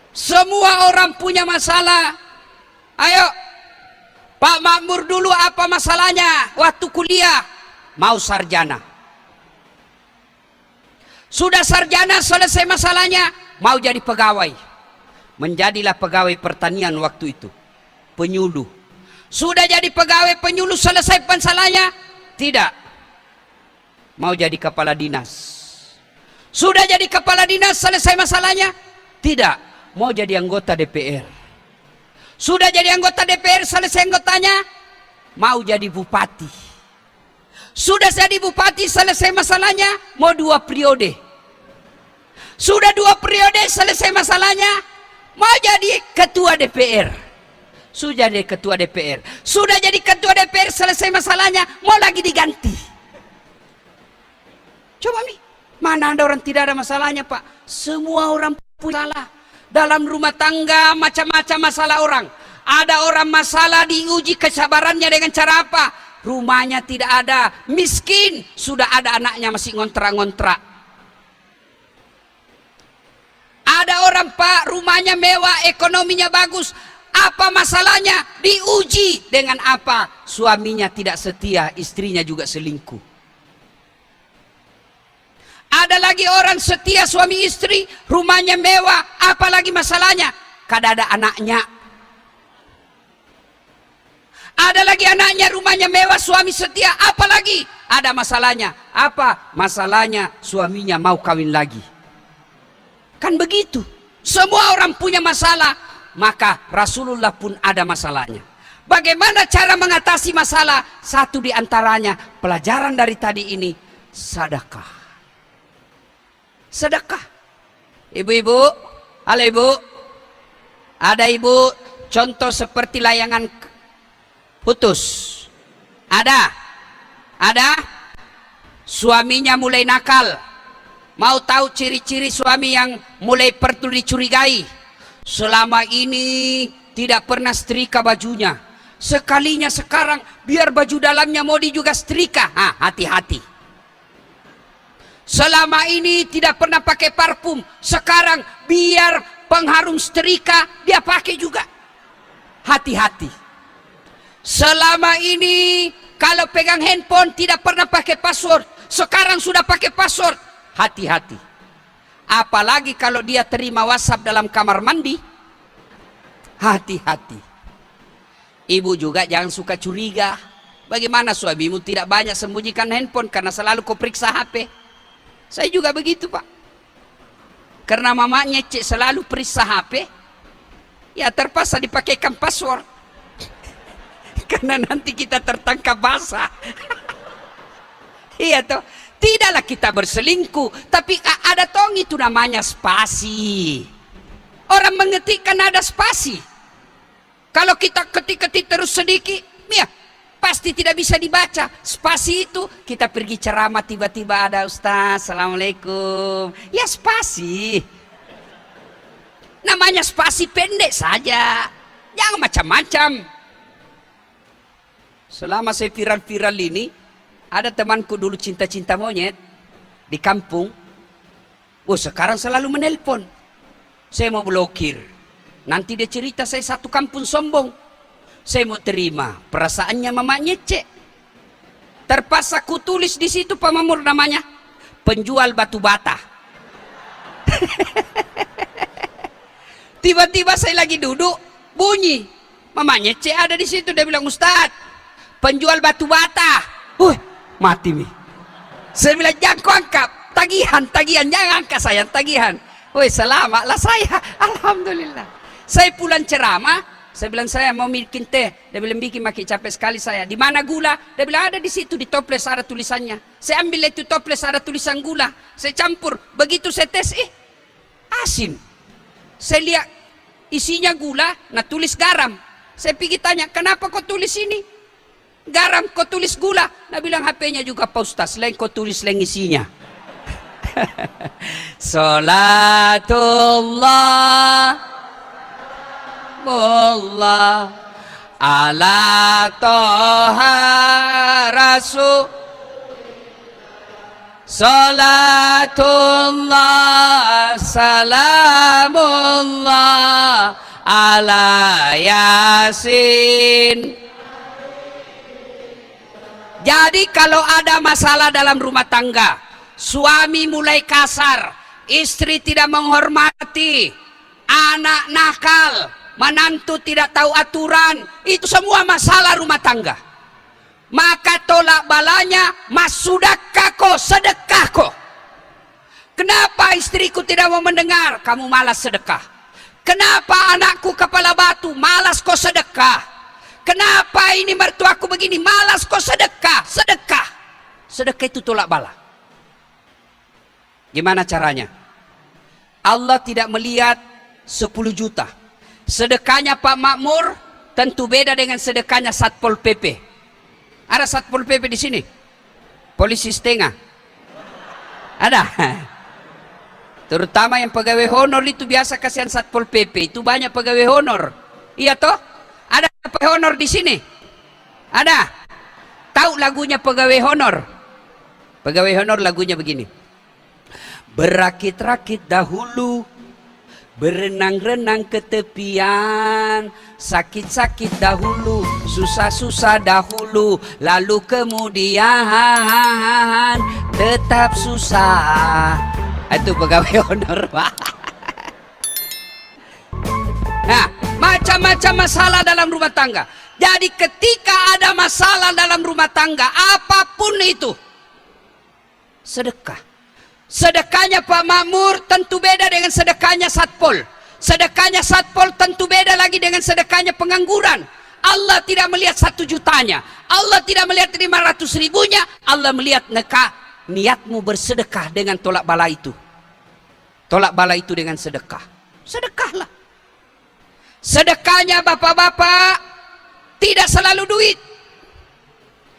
Semua orang punya masalah. Ayo, Pak Makmur dulu apa masalahnya waktu kuliah? Mau sarjana. Sudah sarjana, selesai masalahnya, mau jadi pegawai. Menjadilah pegawai pertanian waktu itu, penyuluh. Sudah jadi pegawai penyuluh, selesai masalahnya? Tidak. Mau jadi kepala dinas. Sudah jadi kepala dinas, selesai masalahnya? Tidak. Mau jadi anggota DPR. Sudah jadi anggota DPR, selesai anggotanya? Mau jadi bupati. Sudah jadi bupati, selesai masalahnya? Mau 2 periode. Sudah 2 periode, selesai masalahnya? Mau jadi ketua DPR. Sudah jadi ketua DPR. Sudah jadi ketua DPR, selesai masalahnya? Mau lagi diganti. Coba nih, mana ada orang tidak ada masalahnya, Pak? Semua orang punya masalah. Dalam rumah tangga macam-macam masalah orang. Ada orang masalah diuji kesabarannya dengan cara apa? Rumahnya tidak ada, miskin, sudah ada anaknya masih ngontrak-ngontrak. Ada orang, Pak, rumahnya mewah, ekonominya bagus. Apa masalahnya? Diuji dengan apa? Suaminya tidak setia, istrinya juga selingkuh. Ada lagi orang setia suami istri, rumahnya mewah, apalagi masalahnya? Kada ada anaknya. Ada lagi anaknya, rumahnya mewah, suami setia, apalagi? Ada masalahnya. Apa? Masalahnya suaminya mau kawin lagi. Kan begitu. Semua orang punya masalah, maka Rasulullah pun ada masalahnya. Bagaimana cara mengatasi masalah? Satu di antaranya, pelajaran dari tadi ini, sedekah. Sedekah. Ibu-ibu, halo ibu. Ada ibu contoh seperti layangan putus? Ada? Ada? Suaminya mulai nakal. Mau tahu ciri-ciri suami yang mulai perlu dicurigai? Selama ini tidak pernah setrika bajunya. Sekalinya sekarang biar baju dalamnya modi juga setrika. Hati-hati. Selama ini tidak pernah pakai parfum, sekarang biar pengharum setrika dia pakai juga. Hati-hati. Selama ini kalau pegang handphone tidak pernah pakai password, sekarang sudah pakai password. Hati-hati. Apalagi kalau dia terima WhatsApp dalam kamar mandi. Hati-hati. Ibu juga jangan suka curiga. Bagaimana suamimu tidak banyak sembunyikan handphone karena selalu kau periksa HP? Saya juga begitu, Pak. Karena mamanya cek selalu periksa HP, ya terpaksa dipakaikan password. Karena nanti kita tertangkap basah. Iya toh. Tidaklah kita berselingkuh, tapi ada tong itu namanya spasi. Orang mengetik kan ada spasi. Kalau kita ketik-ketik terus sedikit, ya pasti tidak bisa dibaca. Spasi itu kita pergi ceramah tiba-tiba ada Ustaz, Assalamualaikum. Ya spasi. Namanya spasi pendek saja. Jangan macam-macam. Selama saya viral-viral ini, ada temanku dulu cinta-cinta monyet di kampung. Oh, sekarang selalu menelpon. Saya mau blokir. Nanti dia cerita saya satu kampung sombong. Saya mau terima, perasaannya mamanya cek. Terpaksa ku tulis di situ Pak Mamur namanya, penjual batu bata. Tiba-tiba saya lagi duduk, bunyi, mamanya cek ada di situ. Dia bilang, Ustaz, penjual batu bata. Mati nih. Saya bilang, jangan kau angkat, tagihan, jangan angkat saya, tagihan. Selamatlah saya, alhamdulillah. Saya pulang ceramah. Saya bilang, saya mau bikin teh. Dia bilang, bikin makin capek sekali saya. Di mana gula? Dia bilang, ada di situ, di toples ada tulisannya. Saya ambil itu toples ada tulisan gula. Saya campur. Begitu saya tes, asin. Saya lihat isinya gula, nah tulis garam. Saya pergi tanya, kenapa kau tulis ini? Garam, kau tulis gula. Nah bilang, HP-nya juga Pak Ustaz, selain kau tulis selain isinya. Salatullah mullah ala toha rasul. Salatullah salamullah ala yasin. Jadi kalau ada masalah dalam rumah tangga, suami mulai kasar, istri tidak menghormati, anak nakal, menantu tidak tahu aturan, itu semua masalah rumah tangga. Maka tolak balanya, mas sudahkah kau, sedekah kau. Kenapa istriku tidak mau mendengar? Kamu malas sedekah. Kenapa anakku kepala batu? Malas kau sedekah. Kenapa ini mertuaku begini? Malas kau sedekah. Sedekah. Sedekah itu tolak bala. Gimana caranya? Allah tidak melihat 10 juta. Sedekahnya Pak Makmur tentu beda dengan sedekahnya Satpol PP. Ada Satpol PP di sini? Polisi setengah? Ada? Terutama yang pegawai honor itu biasa kasihan Satpol PP. Itu banyak pegawai honor. Iya toh? Ada pegawai honor di sini? Ada? Tahu lagunya pegawai honor? Pegawai honor lagunya begini. Berakit-rakit dahulu, berenang-renang ke tepian, sakit-sakit dahulu, susah-susah dahulu, lalu kemudian tetap susah. Itu pegawai honor, Pak. Nah, macam-macam masalah dalam rumah tangga. Jadi ketika ada masalah dalam rumah tangga, apapun itu, sedekah. Sedekahnya Pak Makmur tentu beda dengan sedekahnya Satpol. Sedekahnya Satpol tentu beda lagi dengan sedekahnya pengangguran. Allah tidak melihat 1 jutanya. Allah tidak melihat 500 ribunya. Allah melihat niatmu bersedekah dengan tolak bala itu. Tolak bala itu dengan sedekah. Sedekahlah. Sedekahnya bapak-bapak tidak selalu duit.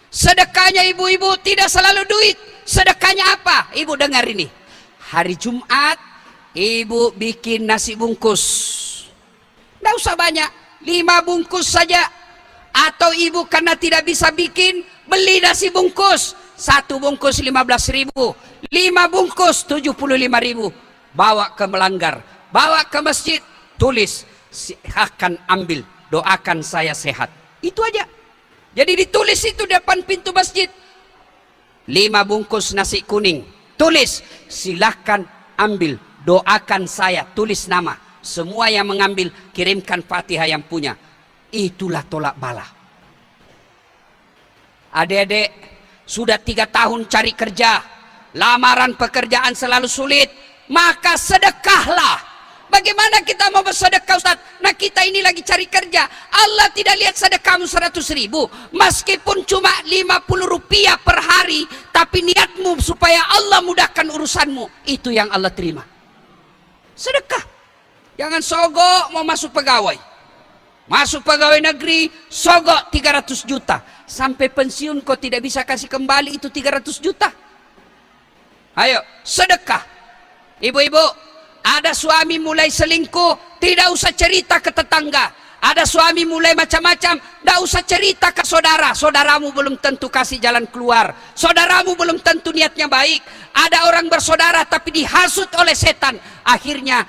Sedekahnya ibu-ibu tidak selalu duit. Sedekahnya apa? Ibu dengar ini. Hari Jumat, ibu bikin nasi bungkus. Tidak usah banyak, 5 bungkus saja. Atau ibu karena tidak bisa bikin, beli nasi bungkus. 1 bungkus 15.000, 5 bungkus 75.000. Bawa ke melanggar, bawa ke masjid, tulis, akan ambil, doakan saya sehat. Itu aja. Jadi ditulis itu depan pintu masjid. 5 bungkus nasi kuning, tulis, silahkan ambil, doakan saya, tulis nama. Semua yang mengambil, kirimkan Fatihah yang punya. Itulah tolak bala. Adik-adik, sudah 3 tahun cari kerja, lamaran pekerjaan selalu sulit, maka sedekahlah. Bagaimana kita mau bersedekah, Ustaz? Nah, kita ini lagi cari kerja. Allah tidak lihat sedekahmu 100.000. Meskipun cuma 50 rupiah per hari, tapi niatmu supaya Allah mudahkan urusanmu, itu yang Allah terima. Sedekah. Jangan sogok mau masuk pegawai. Masuk pegawai negeri, sogok 300 juta. Sampai pensiun kau tidak bisa kasih kembali itu 300 juta. Ayo, sedekah. Ibu-ibu, ada suami mulai selingkuh, tidak usah cerita ke tetangga. Ada suami mulai macam-macam, tidak usah cerita ke saudara. Saudaramu belum tentu kasih jalan keluar. Saudaramu belum tentu niatnya baik. Ada orang bersaudara tapi dihasut oleh setan. Akhirnya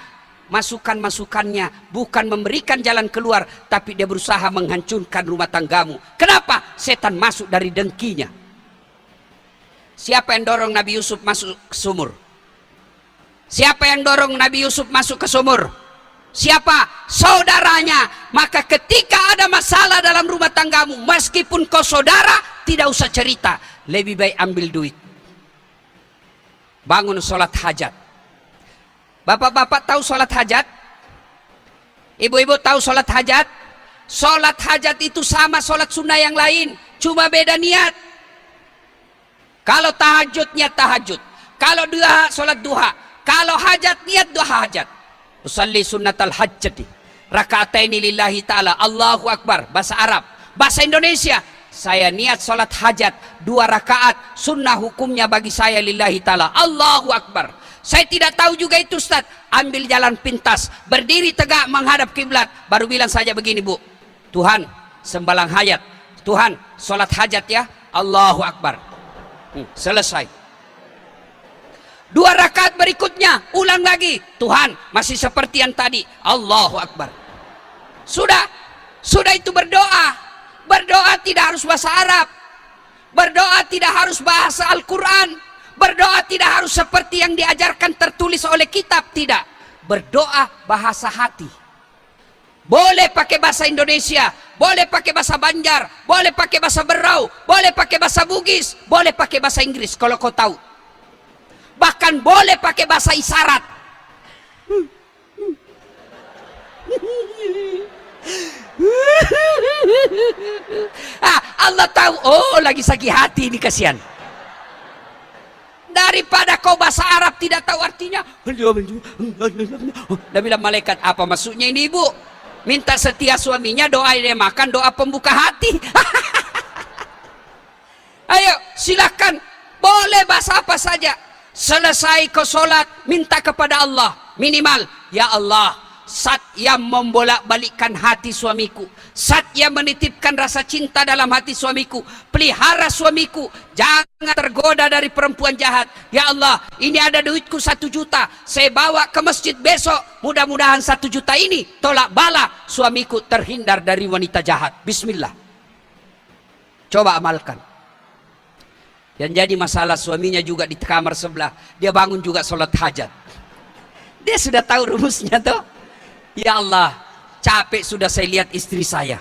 masukan-masukannya bukan memberikan jalan keluar, tapi dia berusaha menghancurkan rumah tanggamu. Kenapa? Setan masuk dari dengkinya. Siapa yang dorong Nabi Yusuf masuk ke sumur? Siapa yang dorong Nabi Yusuf masuk ke sumur? Siapa? Saudaranya. Maka ketika ada masalah dalam rumah tanggamu, meskipun kau saudara, tidak usah cerita. Lebih baik ambil duit. Bangun sholat hajat. Bapak-bapak tahu sholat hajat? Ibu-ibu tahu sholat hajat? Sholat hajat itu sama sholat sunnah yang lain, cuma beda niat. Kalau tahajud, niat tahajud. Kalau duha, sholat duha. Kalau hajat, niat duha hajat. Usalli sunnatal hajjati raka'ataini lillahi ta'ala. Allahu Akbar, bahasa Arab. Bahasa Indonesia, saya niat sholat hajat 2 rakaat, sunnah hukumnya bagi saya lillahi ta'ala. Allahu Akbar. Saya tidak tahu juga itu Ustaz. Ambil jalan pintas, berdiri tegak menghadap kiblat, baru bilang saja begini, Bu. Tuhan, sembalang hayat. Tuhan, sholat hajat ya. Allahu Akbar. Selesai. 2 rakaat berikutnya, ulang lagi. Tuhan, masih seperti yang tadi. Allahu Akbar. Sudah itu berdoa. Berdoa tidak harus bahasa Arab. Berdoa tidak harus bahasa Al-Quran. Berdoa tidak harus seperti yang diajarkan tertulis oleh kitab. Tidak. Berdoa bahasa hati. Boleh pakai bahasa Indonesia, boleh pakai bahasa Banjar, boleh pakai bahasa Berau, boleh pakai bahasa Bugis, boleh pakai bahasa Inggris kalau kau tahu. Bahkan boleh pakai bahasa isyarat. Allah tahu, oh lagi sakit hati ini, kasihan. Daripada kau bahasa Arab tidak tahu artinya. Dia bilang malaikat, apa maksudnya ini ibu? Minta setia suaminya, doa dia makan, doa pembuka hati. Ayo silakan, boleh bahasa apa saja. Selesai kau sholat, minta kepada Allah minimal, ya Allah, saat yang membolak-balikkan hati suamiku, saat yang menitipkan rasa cinta dalam hati suamiku, pelihara suamiku, jangan tergoda dari perempuan jahat. Ya Allah, ini ada duitku 1 juta, saya bawa ke masjid besok, mudah-mudahan 1 juta ini tolak bala suamiku terhindar dari wanita jahat. Bismillah. Coba amalkan. Yang jadi masalah, suaminya juga di kamar sebelah, dia bangun juga sholat hajat. Dia sudah tahu rumusnya tuh. Ya Allah, capek sudah saya lihat istri saya.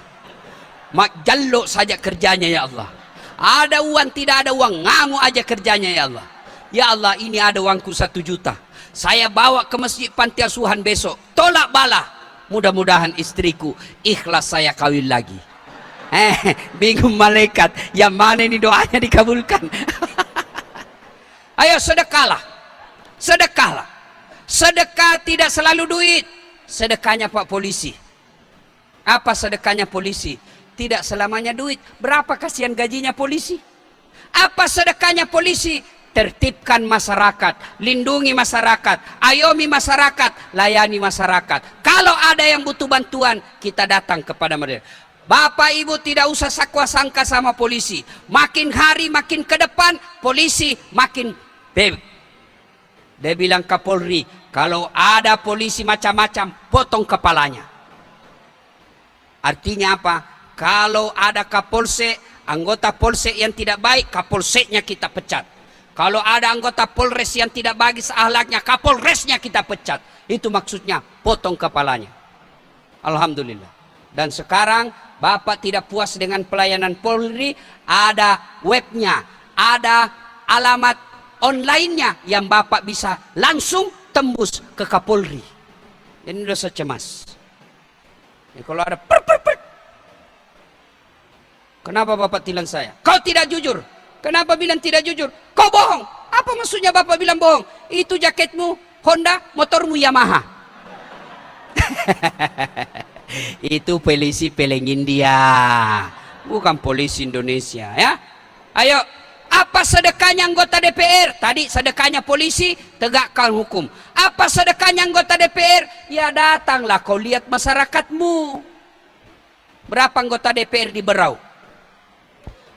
Mak jaluk saja kerjanya ya Allah. Ada uang tidak ada uang, ngamuk aja kerjanya ya Allah. Ya Allah, ini ada uangku 1 juta. Saya bawa ke masjid panti asuhan besok. Tolak bala. Mudah-mudahan istriku ikhlas saya kawin lagi. Bingung malaikat, yang mana ini doanya dikabulkan? Ayo sedekahlah. Sedekahlah. Sedekah tidak selalu duit. Sedekahnya Pak Polisi. Apa sedekahnya polisi? Tidak selamanya duit. Berapa kasihan gajinya polisi? Apa sedekahnya polisi? Tertibkan masyarakat, lindungi masyarakat, ayomi masyarakat, layani masyarakat. Kalau ada yang butuh bantuan, kita datang kepada mereka. Bapak Ibu tidak usah sakwa sangka sama polisi. Makin hari makin ke depan, polisi makin bebek. Dia bilang Kapolri, kalau ada polisi macam-macam, potong kepalanya. Artinya apa? Kalau ada Kapolsek, anggota Polsek yang tidak baik, Kapolseknya kita pecat. Kalau ada anggota Polres yang tidak bagus akhlaknya, Kapolresnya kita pecat. Itu maksudnya, potong kepalanya. Alhamdulillah. Dan sekarang Bapak tidak puas dengan pelayanan Polri, ada webnya, ada alamat online-nya yang Bapak bisa langsung tembus ke Kapolri. Ini udah cemas. Ya, kalau ada kenapa Bapak tilang saya? Kau tidak jujur. Kenapa bilang tidak jujur? Kau bohong. Apa maksudnya Bapak bilang bohong? Itu jaketmu Honda, motormu Yamaha. Itu polisi peleng India, bukan polisi Indonesia ya. Ayo, apa sedekahnya anggota DPR? Tadi sedekahnya polisi, tegakkan hukum. Apa sedekahnya anggota DPR? Ya datanglah kau lihat masyarakatmu. Berapa anggota DPR di Berau?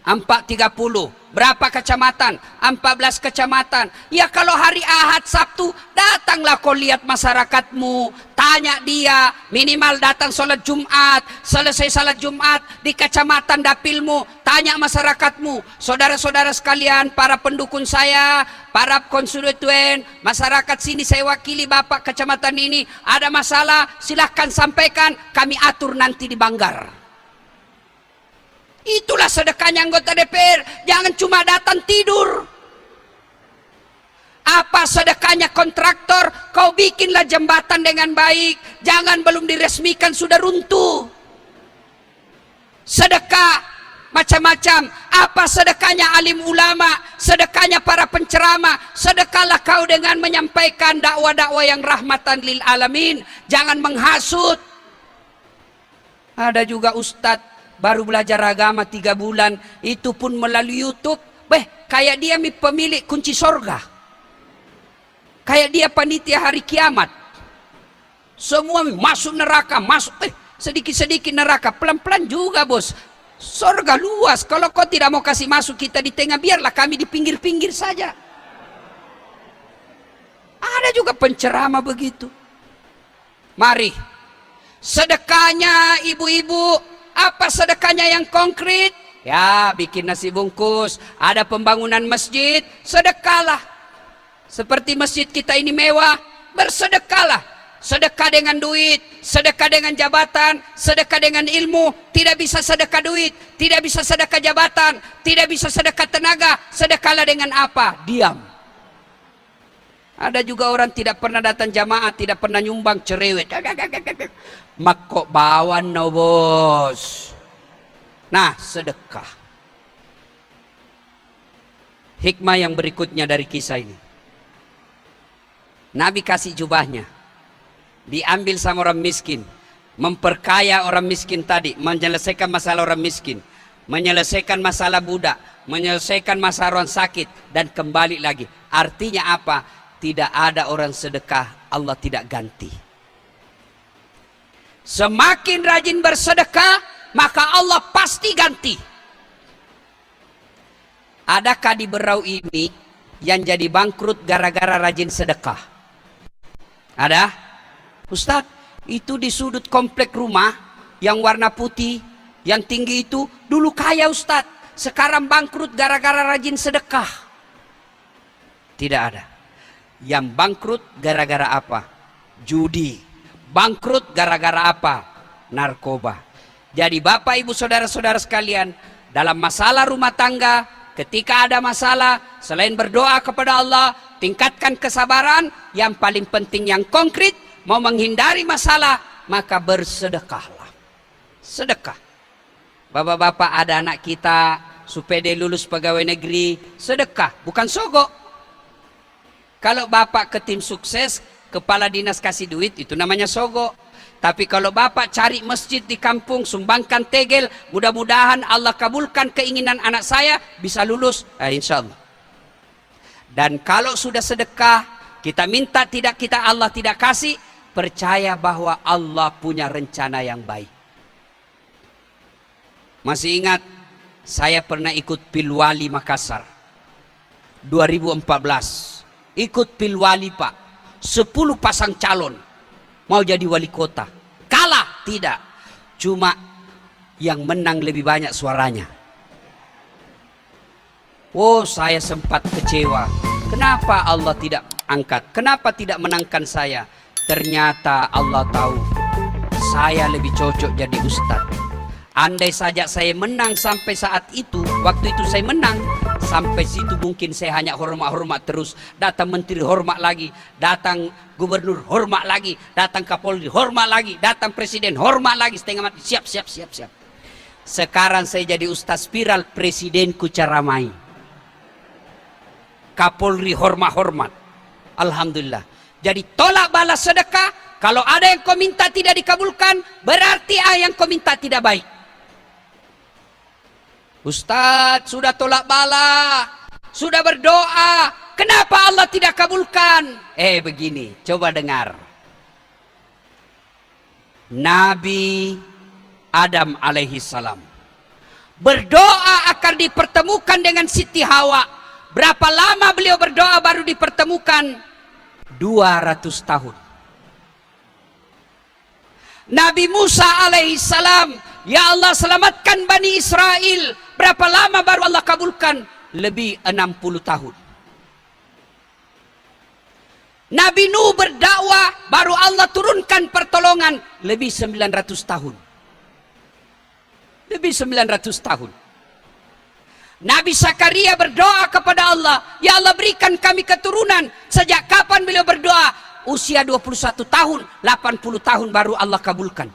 430. Berapa kecamatan? 14 kecamatan. Ya kalau hari Ahad Sabtu, datanglah kau lihat masyarakatmu. Tanya dia, minimal datang sholat Jumat. Selesai sholat Jumat di kecamatan dapilmu, tanya masyarakatmu. Saudara-saudara sekalian, para pendukung saya, para konstituen, masyarakat sini saya wakili Bapak kecamatan ini. Ada masalah, silahkan sampaikan, kami atur nanti di Banggar. Itulah sedekahnya anggota DPR. Jangan cuma datang tidur. Apa sedekahnya kontraktor? Kau bikinlah jembatan dengan baik. Jangan belum diresmikan sudah runtuh. Sedekah macam-macam. Apa sedekahnya alim ulama? Sedekahnya para penceramah. Sedekahlah kau dengan menyampaikan dakwah-dakwah yang rahmatan lil alamin. Jangan menghasut. Ada juga ustadz baru belajar agama 3 bulan, itu pun melalui YouTube. Kayak dia pemilik kunci sorga. Kayak dia panitia hari kiamat. Semua masuk neraka, masuk sedikit-sedikit neraka, pelan-pelan juga bos. Surga luas. Kalau kau tidak mau kasih masuk kita di tengah, biarlah kami di pinggir-pinggir saja. Ada juga penceramah begitu. Mari, sedekahnya ibu-ibu, apa sedekahnya yang konkret? Ya, bikin nasi bungkus, ada pembangunan masjid, sedekahlah. Seperti masjid kita ini mewah, bersedekahlah. Sedekah dengan duit, sedekah dengan jabatan, sedekah dengan ilmu. Tidak bisa sedekah duit, tidak bisa sedekah jabatan, tidak bisa sedekah tenaga. Sedekahlah dengan apa? Diam. Ada juga orang tidak pernah datang jamaah, tidak pernah nyumbang, cerewet. Makok bawan no bos. Nah, sedekah. Hikmah yang berikutnya dari kisah ini. Nabi kasih jubahnya, diambil sama orang miskin, memperkaya orang miskin tadi, menyelesaikan masalah orang miskin, menyelesaikan masalah budak, menyelesaikan masalah orang sakit, dan kembali lagi. Artinya apa? Tidak ada orang sedekah Allah tidak ganti. Semakin rajin bersedekah, maka Allah pasti ganti. Adakah di Berau ini yang jadi bangkrut gara-gara rajin sedekah? Ada? Ustadz, itu di sudut komplek rumah yang warna putih, yang tinggi itu dulu kaya Ustadz, sekarang bangkrut gara-gara rajin sedekah. Tidak ada. Yang bangkrut gara-gara apa? Judi. Bangkrut gara-gara apa? Narkoba. Jadi Bapak Ibu Saudara-saudara sekalian, dalam masalah rumah tangga, ketika ada masalah, selain berdoa kepada Allah, tingkatkan kesabaran, yang paling penting yang konkret, mau menghindari masalah, maka bersedekahlah. Sedekah. Bapak-bapak, ada anak kita supaya dia lulus pegawai negeri, sedekah, bukan sogok. Kalau bapak ke tim sukses, kepala dinas kasih duit, itu namanya sogok. Tapi kalau bapak cari masjid di kampung, sumbangkan tegel, mudah-mudahan Allah kabulkan keinginan anak saya, bisa lulus, insya Allah. Dan kalau sudah sedekah, kita minta tidak, kita Allah tidak kasih, percaya bahwa Allah punya rencana yang baik. Masih ingat, saya pernah ikut Pilwali Makassar 2014. Ikut Pilwali Pak, 10 pasang calon mau jadi wali kota. Kalah? Tidak. Cuma yang menang lebih banyak suaranya. Oh, saya sempat kecewa. Kenapa Allah tidak angkat? Kenapa tidak menangkan saya? Ternyata Allah tahu saya lebih cocok jadi ustadz. Andai saja saya menang sampai saat itu, waktu itu saya menang, sampai situ mungkin saya hanya hormat-hormat terus. Datang menteri hormat lagi, datang gubernur hormat lagi, datang kapolri hormat lagi, datang presiden hormat lagi, setengah mati, siap. Sekarang saya jadi ustaz spiral, presidenku caramai, kapolri hormat-hormat. Alhamdulillah. Jadi tolak balas sedekah. Kalau ada yang kau minta tidak dikabulkan, berarti yang kau minta tidak baik. Ustadz, sudah tolak bala, sudah berdoa, kenapa Allah tidak kabulkan? Begini, coba dengar. Nabi Adam alaihi salam berdoa akan dipertemukan dengan Siti Hawa. Berapa lama beliau berdoa baru dipertemukan? 200 tahun. Nabi Musa alaihi salam, ya Allah selamatkan Bani Israel. Berapa lama baru Allah kabulkan? Lebih 60 tahun. Nabi Nuh berdakwah, baru Allah turunkan pertolongan. Lebih 900 tahun. Lebih 900 tahun. Nabi Zakaria berdoa kepada Allah, ya Allah berikan kami keturunan. Sejak kapan beliau berdoa? Usia 21 tahun, 80 tahun baru Allah kabulkan.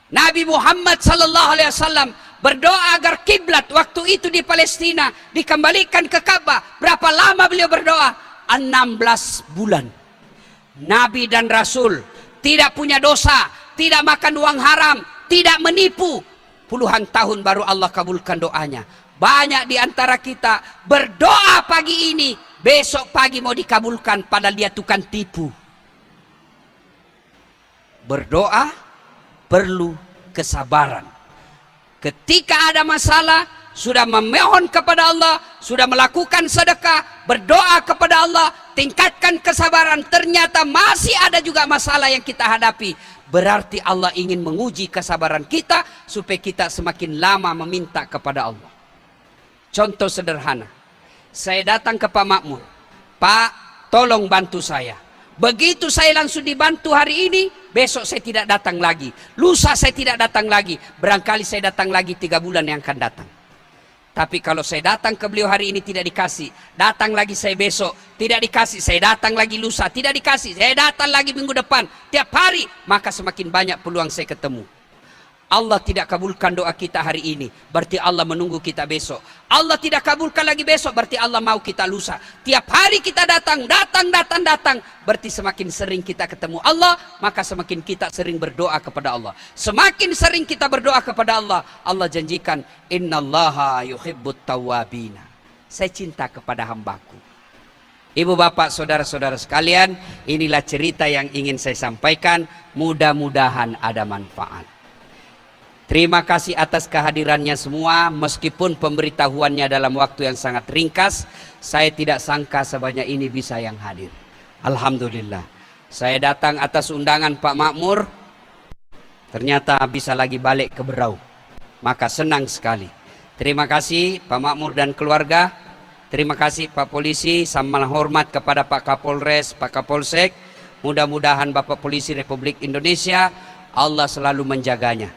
Nabi Muhammad sallallahu alaihi wasallam berdoa agar kiblat waktu itu di Palestina dikembalikan ke Ka'bah. Berapa lama beliau berdoa? 16 bulan. Nabi dan Rasul tidak punya dosa, tidak makan uang haram, tidak menipu. Puluhan tahun baru Allah kabulkan doanya. Banyak di antara kita berdoa pagi ini besok pagi mau dikabulkan, padahal dia tukang tipu. Berdoa perlu kesabaran. Ketika ada masalah, sudah memohon kepada Allah, sudah melakukan sedekah, berdoa kepada Allah, tingkatkan kesabaran, ternyata masih ada juga masalah yang kita hadapi. Berarti Allah ingin menguji kesabaran kita supaya kita semakin lama meminta kepada Allah. Contoh sederhana, saya datang ke Pak Makmur, Pak tolong bantu saya. Begitu saya langsung dibantu hari ini, besok saya tidak datang lagi, lusa saya tidak datang lagi, barangkali saya datang lagi 3 bulan yang akan datang. Tapi kalau saya datang ke beliau hari ini tidak dikasih, datang lagi saya besok tidak dikasih, saya datang lagi lusa tidak dikasih, saya datang lagi minggu depan, tiap hari, maka semakin banyak peluang saya ketemu. Allah tidak kabulkan doa kita hari ini, berarti Allah menunggu kita besok. Allah tidak kabulkan lagi besok, berarti Allah mau kita lusa. Tiap hari kita datang, berarti semakin sering kita ketemu Allah, maka semakin kita sering berdoa kepada Allah. Semakin sering kita berdoa kepada Allah, Allah janjikan, innallaha yuhibbut tawwabina. Saya cinta kepada hambaku. Ibu bapak saudara-saudara sekalian, inilah cerita yang ingin saya sampaikan, mudah-mudahan ada manfaat. Terima kasih atas kehadirannya semua, meskipun pemberitahuannya dalam waktu yang sangat ringkas, saya tidak sangka sebanyak ini bisa yang hadir. Alhamdulillah. Saya datang atas undangan Pak Makmur, ternyata bisa lagi balik ke Berau. Maka senang sekali. Terima kasih Pak Makmur dan keluarga. Terima kasih Pak Polisi, sama hormat kepada Pak Kapolres, Pak Kapolsek. Mudah-mudahan Bapak Polisi Republik Indonesia, Allah selalu menjaganya.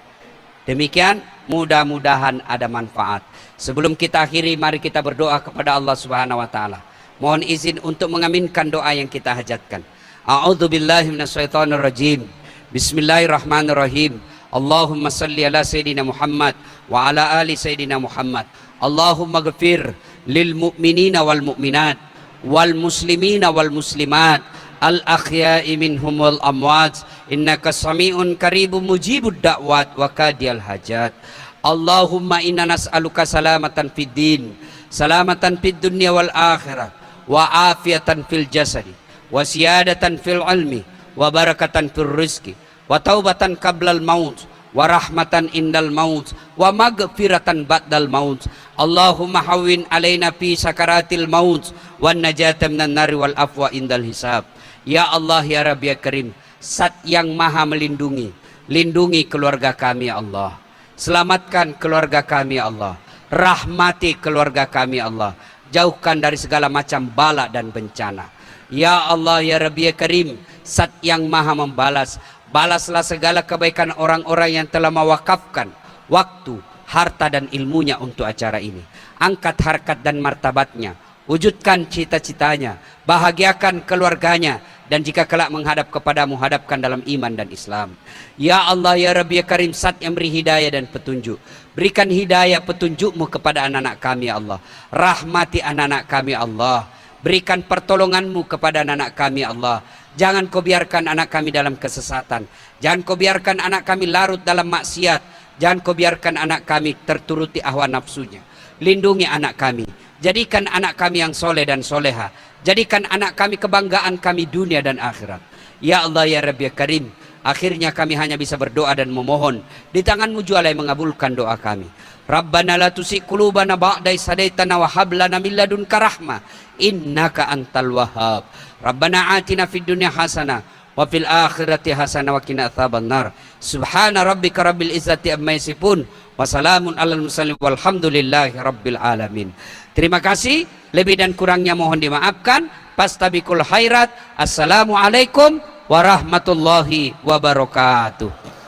Demikian, mudah-mudahan ada manfaat. Sebelum kita akhiri, mari kita berdoa kepada Allah Subhanahu wa taala. Mohon izin untuk mengaminkan doa yang kita hajatkan. A'udzubillahi minasyaitonirrajim. Bismillahirrahmanirrahim. Allahumma salli ala sayyidina Muhammad wa ala ali sayyidina Muhammad. Allahumma ghfir lil mu'minina wal mu'minat wal muslimina wal muslimat al akhya'i minhum wal amwat innaka sami'un qaribun mujibud da'wat wa kadiyal hajat. Allahumma inna nas'aluka salamatan fid din, salamatan fid dunya wal akhirah, wa afiatan fil jasadi, wa siyadatan fil ilmi, wa barakatan fil rizki, wa taubatan qablal maut, wa rahmatan indal maut, wa maghfiratan ba'dal maut. Allahumma hawwin alaina fi sakaratil maut, wa najata minan nari wal afwa indal hisab. Ya Allah, ya Rabbi, ya Karim, Zat yang maha melindungi, lindungi keluarga kami ya Allah, selamatkan keluarga kami ya Allah, rahmati keluarga kami ya Allah, jauhkan dari segala macam bala dan bencana. Ya Allah, ya Rabbi, ya Karim, Zat yang maha membalas, balaslah segala kebaikan orang-orang yang telah mewakafkan waktu, harta dan ilmunya untuk acara ini. Angkat harkat dan martabatnya, wujudkan cita-citanya, bahagiakan keluarganya, dan jika kelak menghadap kepadamu, hadapkan dalam iman dan Islam. Ya Allah, ya Rabbi, ya Karim, Zat yang beri hidayah dan petunjuk, berikan hidayah petunjukmu kepada anak-anak kami ya Allah, rahmati anak-anak kami ya Allah, berikan pertolonganmu kepada anak-anak kami ya Allah. Jangan kau biarkan anak kami dalam kesesatan, jangan kau biarkan anak kami larut dalam maksiat, jangan kau biarkan anak kami terturuti hawa nafsunya. Lindungi anak kami, jadikan anak kami yang soleh dan soleha, jadikan anak kami kebanggaan kami dunia dan akhirat. Ya Allah, ya Rabbi, ya Karim, akhirnya kami hanya bisa berdoa dan memohon, di tanganmu jualai mengabulkan doa kami. Rabbana la tusi qulubana ba'da idh hadaitana wa hab lana min ladunka rahmah innaka antal wahhab. Rabbana atina fid dunya hasanah wa fil akhirati hasanah wa qina adzabannar. Subhana rabbika rabbil izzati amma yasifun wa salamun alal mursalin walhamdulillahi rabbil alamin. Terima kasih, lebih dan kurangnya mohon dimaafkan. Fastabiqul khairat. Assalamualaikum warahmatullahi wabarakatuh.